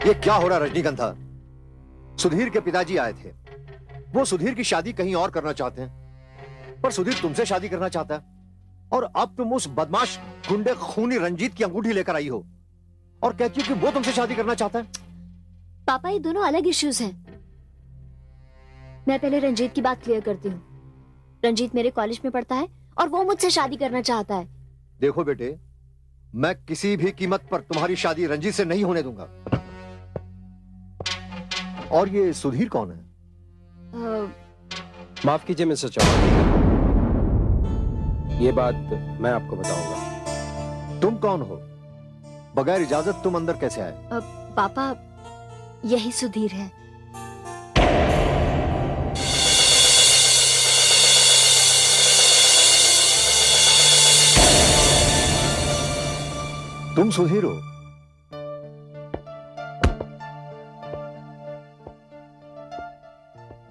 ये क्या हो रहा रजनीगंधा? सुधीर के पिताजी आए थे, वो सुधीर की शादी कहीं और करना चाहते हैं, पर सुधीर तुमसे शादी करना चाहता है। और अब तुम उस बदमाश गुंडे खूनी रंजीत की अंगूठी लेकर आई हो और कहती हो कि वो तुमसे शादी करना चाहता है। पापा, ये दोनों अलग इश्यूज हैं। मैं पहले रंजीत की बात क्लियर करती हूँ। रंजीत मेरे कॉलेज में पढ़ता है और वो मुझसे शादी करना चाहता है। देखो बेटे, मैं किसी भी कीमत पर तुम्हारी शादी रंजीत से नहीं होने दूंगा। और ये सुधीर कौन है? माफ कीजिए मिस्टर चौहान, ये बात मैं आपको बताऊंगा। तुम कौन हो? बगैर इजाजत तुम अंदर कैसे आए? पापा, यही सुधीर है। तुम सुधीर हो?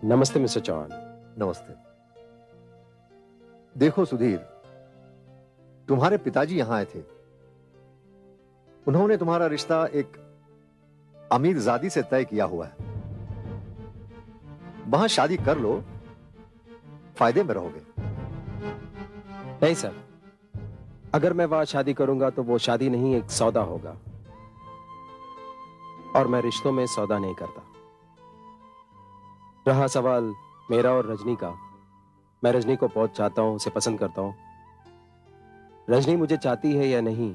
नमस्ते मिस्टर चौहान। नमस्ते। देखो सुधीर, तुम्हारे पिताजी यहां आए थे। उन्होंने तुम्हारा रिश्ता एक अमीर जादी से तय किया हुआ है। वहां शादी कर लो, फायदे में रहोगे। नहीं सर, अगर मैं वहां शादी करूंगा तो वो शादी नहीं, एक सौदा होगा, और मैं रिश्तों में सौदा नहीं करता। रहा सवाल मेरा और रजनी का, मैं रजनी को बहुत चाहता हूं, उसे पसंद करता हूं। रजनी मुझे चाहती है या नहीं,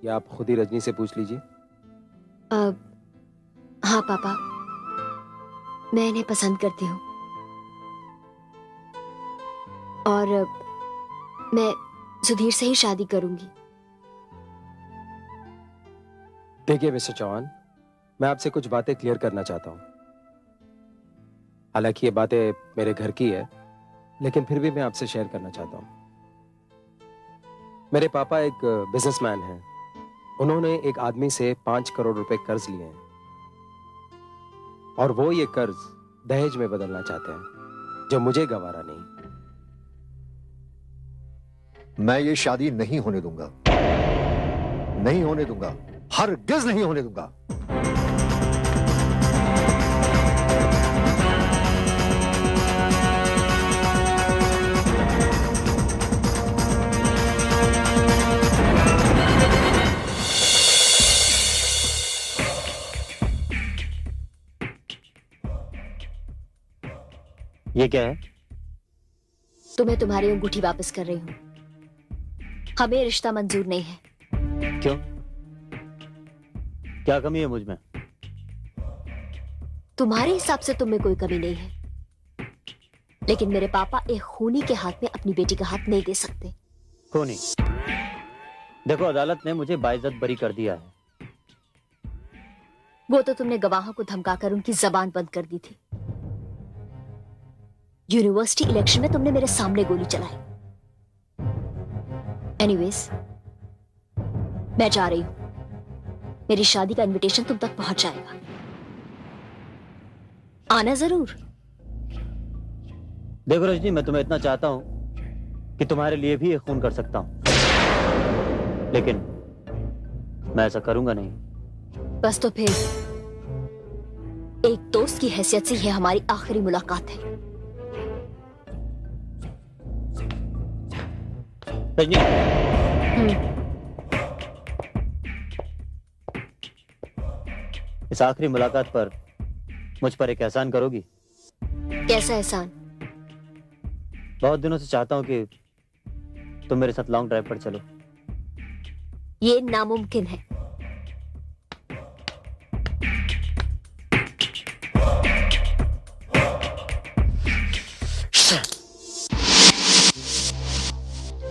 या आप खुद ही रजनी से पूछ लीजिए। हाँ पापा, मैं इन्हें पसंद करती हूँ, और मैं सुधीर से ही शादी करूंगी। देखिए मिस्टर चौहान, मैं आपसे कुछ बातें क्लियर करना चाहता हूं। हालांकि ये बातें मेरे घर की है, लेकिन फिर भी मैं आपसे शेयर करना चाहता हूं। मेरे पापा एक बिजनेसमैन हैं। उन्होंने एक आदमी से 5 करोड़ रुपए कर्ज लिए हैं, और वो ये कर्ज दहेज में बदलना चाहते हैं, जो मुझे गवारा नहीं। मैं ये शादी नहीं होने दूंगा, नहीं होने दूंगा, हरगिज़ नहीं होने दूंगा। ये क्या है? तुम्हें तुम्हारी अंगूठी वापस कर रही हूँ। हमें रिश्ता मंजूर नहीं है। क्यों? क्या कमी है मुझ में? तुम्हारे हिसाब से तुम में कोई कमी नहीं है, लेकिन मेरे पापा एक खूनी के हाथ में अपनी बेटी का हाथ नहीं दे सकते। खूनी? देखो, अदालत ने मुझे बाइज्जत बरी कर दिया है। वो तो तुमने गवाहों को धमकाकर उनकी जबान बंद कर दी थी। यूनिवर्सिटी इलेक्शन में तुमने मेरे सामने गोली चलाई। एनीवेज, मैं जा रही हूं। मेरी शादी का इनविटेशन तुम तक पहुंच जाएगा, आना जरूर। देखो रजनी, मैं तुम्हें इतना चाहता हूं कि तुम्हारे लिए भी एक खून कर सकता हूं, लेकिन मैं ऐसा करूंगा नहीं। बस तो फिर एक दोस्त की हैसियत से यह हमारी आखिरी मुलाकात है। रजनी, इस आखिरी मुलाकात पर मुझ पर एक एहसान करोगी? कैसा एहसान? बहुत दिनों से चाहता हूं कि तुम मेरे साथ लॉन्ग ड्राइव पर चलो। ये नामुमकिन है।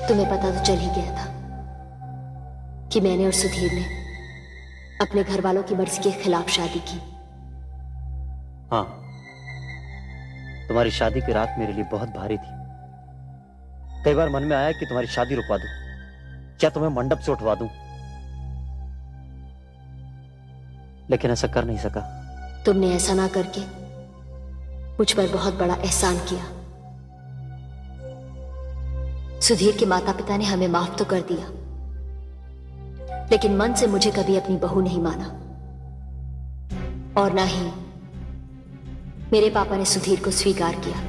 तुम्हें पता तो चल ही गया था कि मैंने और सुधीर ने अपने घर वालों की मर्जी के खिलाफ शादी की। हाँ, तुम्हारी शादी की रात मेरे लिए बहुत भारी थी। कई बार मन में आया कि तुम्हारी शादी रुकवा दूं, क्या तुम्हें मंडप से उठवा दूं, लेकिन ऐसा कर नहीं सका। तुमने ऐसा ना करके मुझ पर बहुत बड़ा एहसान किया। सुधीर के माता पिता ने हमें माफ तो कर दिया, लेकिन मन से मुझे कभी अपनी बहू नहीं माना, और ना ही मेरे पापा ने सुधीर को स्वीकार किया।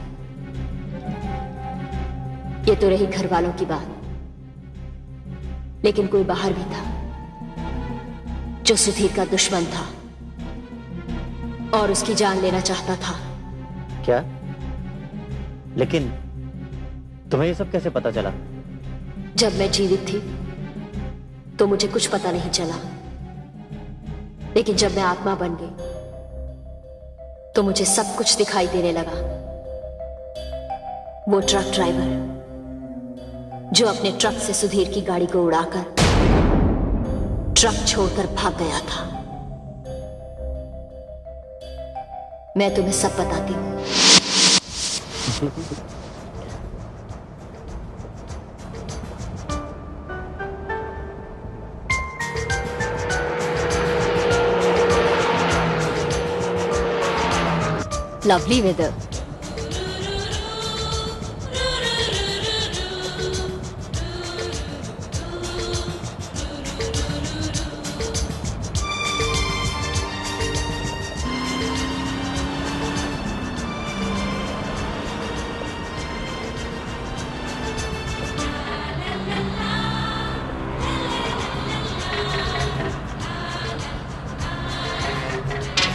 ये तो रही घर वालों की बात, लेकिन कोई बाहर भी था जो सुधीर का दुश्मन था और उसकी जान लेना चाहता था। क्या? लेकिन तुम्हें ये सब कैसे पता चला? जब मैं जीवित थी तो मुझे कुछ पता नहीं चला, लेकिन जब मैं आत्मा बन गई तो मुझे सब कुछ दिखाई देने लगा। वो ट्रक ड्राइवर जो अपने ट्रक से सुधीर की गाड़ी को उड़ाकर ट्रक छोड़कर भाग गया था। मैं तुम्हें सब बताती हूं। lovely weather.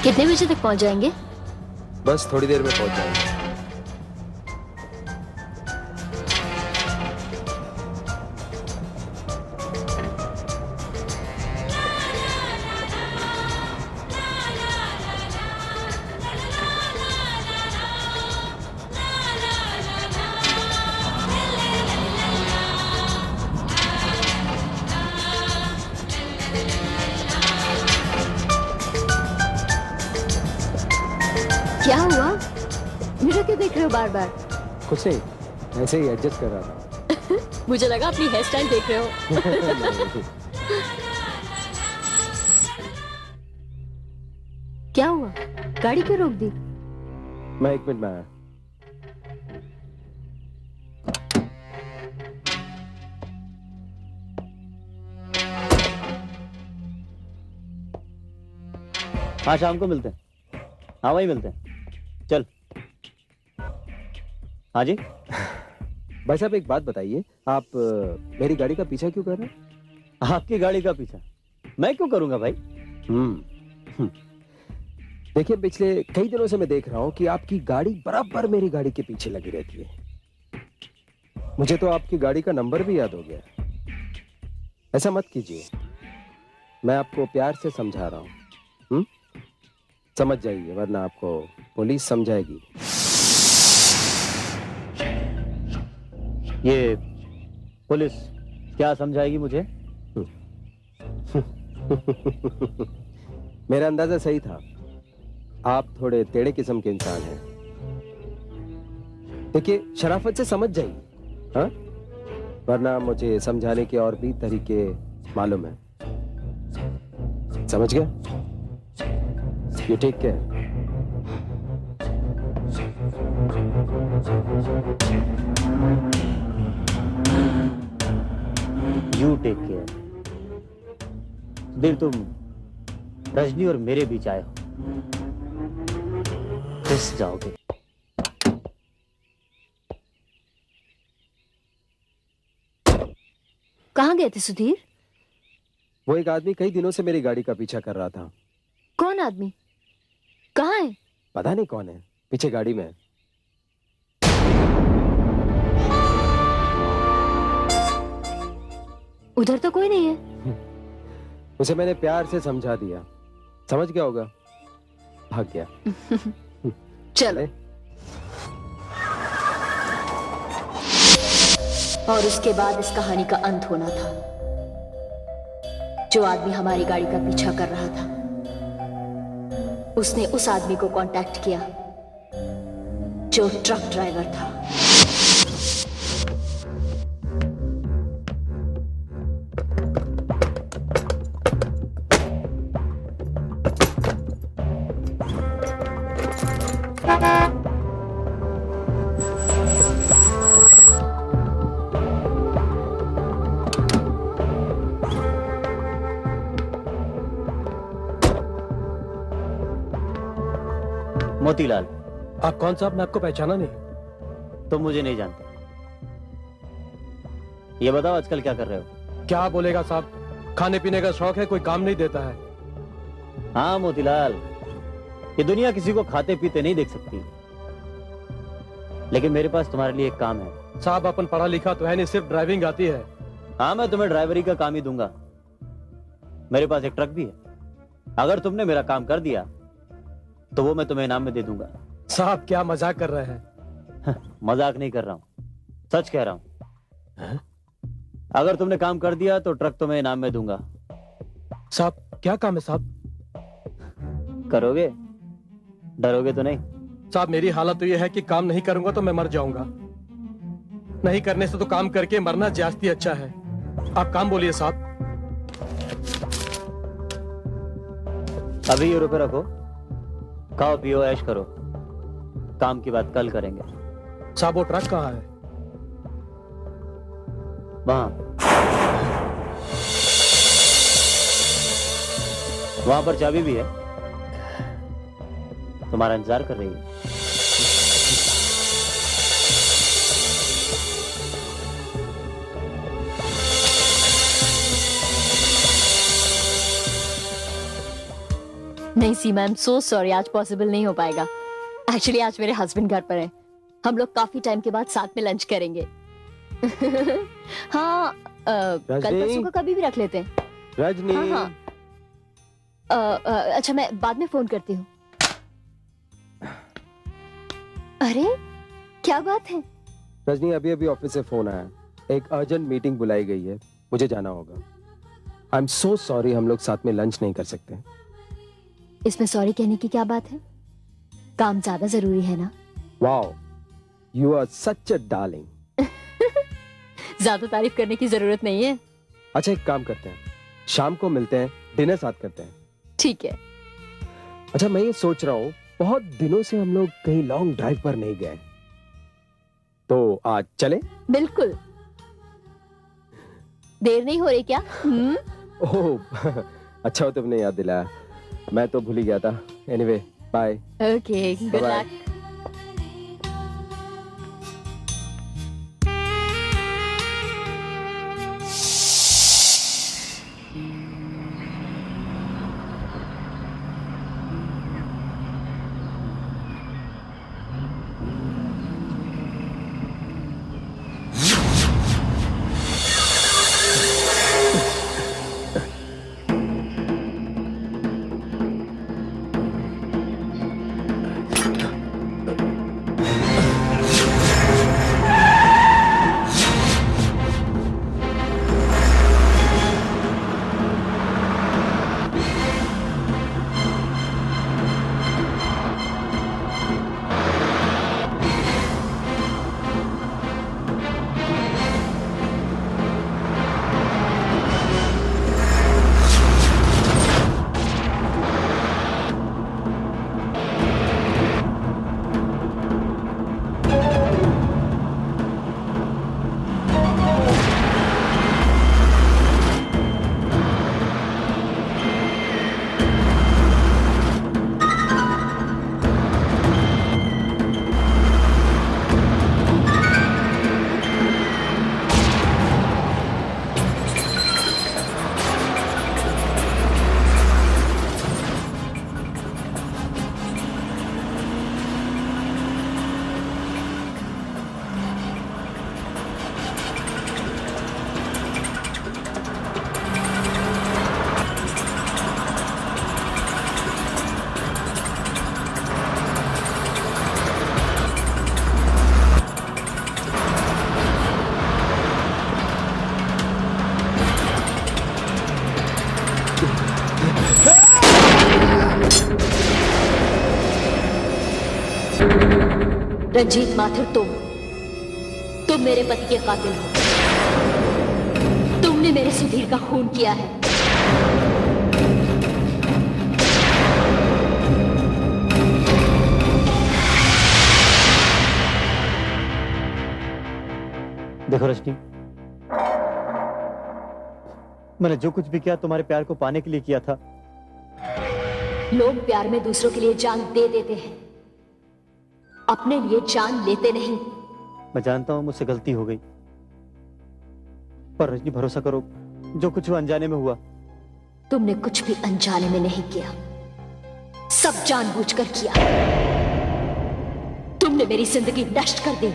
कितने बजे तक पहुंच जाएंगे? बस थोड़ी देर में पहुंच जाएंगे। क्या हुआ? मुझे क्यों देख रहे हो बार बार? कुछ नहीं, ऐसे ही एडजस्ट कर रहा था। मुझे लगा अपनी हेयर स्टाइल देख रहे हो। क्या हुआ? गाड़ी क्यों रोक दी? मैं 1 मिनट में आया। हाँ शाम को मिलते हैं। हाँ वही मिलते हैं, चल। हाँ जी। भाई साहब एक बात बताइए, आप मेरी गाड़ी का पीछा क्यों कर रहे हैं? आपकी गाड़ी का पीछा मैं क्यों करूंगा भाई? देखिए पिछले कई दिनों से मैं देख रहा हूं कि आपकी गाड़ी बराबर मेरी गाड़ी के पीछे लगी रहती है। मुझे तो आपकी गाड़ी का नंबर भी याद हो गया। ऐसा मत कीजिए, मैं आपको प्यार से समझा रहा हूं। समझ जाइए वरना आपको पुलिस समझाएगी। ये पुलिस क्या समझाएगी मुझे? मेरा अंदाजा सही था, आप थोड़े टेढ़े किस्म के इंसान हैं। देखिए शराफत से समझ जाइए, हाँ? वरना मुझे समझाने के और भी तरीके मालूम है। समझ गए? You take care. You take care. दिल तुम रजनी और मेरे बीच आए हो, फिस जाओगे। कहाँ गए थे सुधीर? वो एक आदमी कई दिनों से मेरी गाड़ी का पीछा कर रहा था। कौन आदमी? कहाँ है? पता नहीं कौन है, पीछे गाड़ी में है। उधर तो कोई नहीं है। उसे मैंने प्यार से समझा दिया, समझ गया होगा, भाग गया। चलो। और उसके बाद इस कहानी का अंत होना था। जो आदमी हमारी गाड़ी का पीछा कर रहा था, उसने उस आदमी को कांटेक्ट किया जो ट्रक ड्राइवर था। मोतीलाल, आप कौन साहब? मैं आपको पहचाना नहीं। तुम मुझे नहीं जानते। ये बताओ आजकल क्या कर रहे हो? क्या बोलेगा साहब, खाने पीने का शौक है, कोई काम नहीं देता है। हाँ मोतीलाल, ये दुनिया किसी को खाते पीते नहीं देख सकती, लेकिन मेरे पास तुम्हारे लिए एक काम है। साहब अपन पढ़ा लिखा तो है नहीं, सिर्फ ड्राइविंग आती है। हाँ मैं तुम्हें ड्राइवरी का काम ही दूंगा। मेरे पास एक ट्रक भी है। अगर तुमने मेरा काम कर दिया तो वो मैं तुम्हें इनाम में दे दूंगा। साहब क्या मजाक कर रहे हैं? मजाक नहीं कर रहा हूं, सच कह रहा हूं। अगर तुमने काम कर दिया तो ट्रक तुम्हें इनाम में दूंगा। साहब क्या काम है साहब? करोगे? डरोगे तो नहीं? साहब मेरी हालत तो ये है कि काम नहीं करूंगा तो मैं मर जाऊंगा। नहीं करने से तो काम करके मरना ज्यादा अच्छा है। आप काम बोलिए साहब। अभी ये रुपए रखो, खाओ पियो ऐश करो, काम की बात कल करेंगे। साहब वो ट्रक कहाँ है? वहां पर चाबी भी है, तुम्हारा इंतजार कर रही है। नहीं सीमा, आई एम सो सॉरी, आज पॉसिबल नहीं हो पाएगा। एक्चुअली आज मेरे हस्बैंड घर पर हैं। हम लोग काफी टाइम के बाद साथ में लंच करेंगे। हाँ, कल परसों का कभी भी रख लेते हैं। रजनी। हाँ हाँ। अच्छा, मैं बाद में फोन करती हूँ। अरे क्या बात है? रजनी, अभी अभी ऑफिस से फोन आया, एक अर्जेंट मीटिंग बुलाई गई है, मुझे जाना होगा। आई एम सो सॉरी, हम लोग साथ में लंच नहीं कर सकते। इसमें सॉरी कहने की क्या बात है? काम ज्यादा जरूरी है ना। Wow, you are such a darling. ज्यादा तारीफ करने की जरूरत नहीं है। अच्छा, एक काम करते हैं, शाम को मिलते हैं, डिनर साथ करते हैं। ठीक है। अच्छा, मैं ये सोच रहा हूँ, बहुत दिनों से हम लोग कहीं लॉन्ग ड्राइव पर नहीं गए, तो आज चले? बिल्कुल। देर नहीं हो रही क्या? ओह अच्छा हो तुमने याद दिलाया, मैं तो भूल ही गया था। Anyway, bye. Okay, good Bye-bye. Luck. Ranjit Mathur, तुम मेरे पति के कातिल हो। तुमने मेरे सुधीर का खून किया है। देखो रजनी, मैंने जो कुछ भी किया तुम्हारे प्यार को पाने के लिए किया था। लोग प्यार में दूसरों के लिए जान दे देते हैं, अपने लिए जान लेते नहीं। मैं जानता हूं मुझसे गलती हो गई, पर रजनी भरोसा करो, जो कुछ हुआ अनजाने में हुआ। तुमने कुछ भी अनजाने में नहीं किया, सब जानबूझकर किया। तुमने मेरी जिंदगी नष्ट कर दी।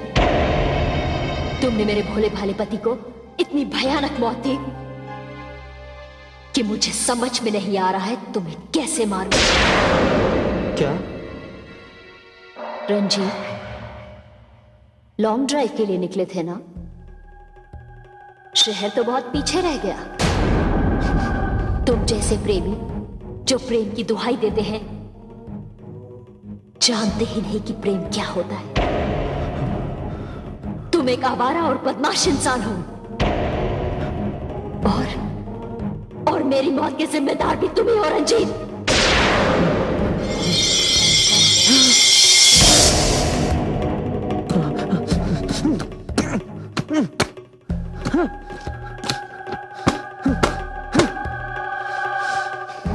तुमने मेरे भोले भाले पति को इतनी भयानक मौत दी कि मुझे समझ में नहीं आ रहा है तुम्हें कैसे मारूं। क्या? रंजीत, लॉन्ग ड्राइव के लिए निकले थे ना? शहर तो बहुत पीछे रह गया। तुम जैसे प्रेमी जो प्रेम की दुहाई देते हैं, जानते ही नहीं कि प्रेम क्या होता है। तुम एक आवारा और बदमाश इंसान हो, और मेरी मौत के जिम्मेदार भी तुम ही हो रंजीत।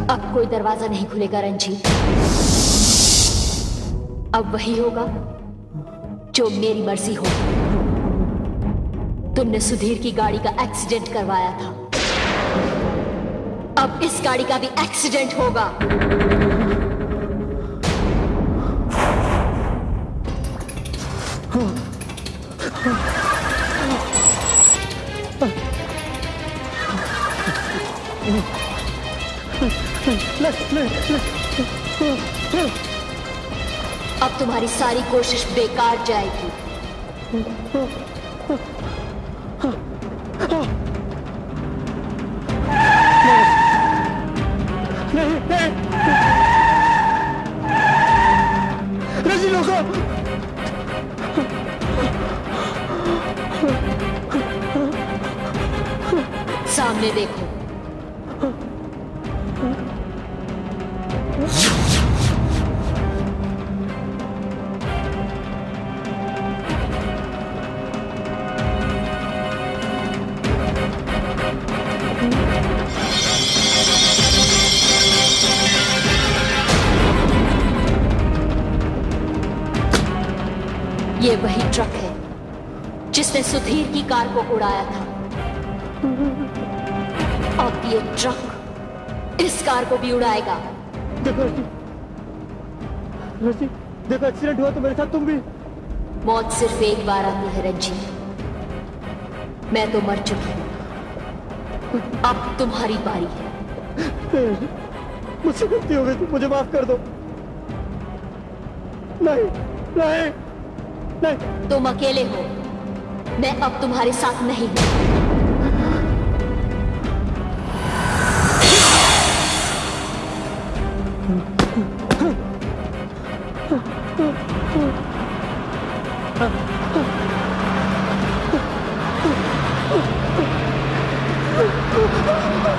अब कोई दरवाजा नहीं खुलेगा रंजीत। अब वही होगा जो मेरी मर्जी हो। तुमने सुधीर की गाड़ी का एक्सीडेंट करवाया था, अब इस गाड़ी का भी एक्सीडेंट होगा। अब तुम्हारी सारी कोशिश बेकार जाएगी। रजी लोगों, सामने देखो। ये वही ट्रक है जिसने सुधीर की कार को उड़ाया था। अब ये ट्रक इस कार को भी उड़ाएगा। देखो एक्सीडेंट हुआ तो मेरे साथ तुम भी। मौत सिर्फ एक बार आती है रंजीत। मैं तो मर चुकी हूं, अब तुम्हारी बारी है। मुझसे गलती हो गई, मुझे माफ कर दो। नहीं नहीं नहीं, तुम अकेले हो, मैं अब तुम्हारे साथ नहीं हूं। Oh,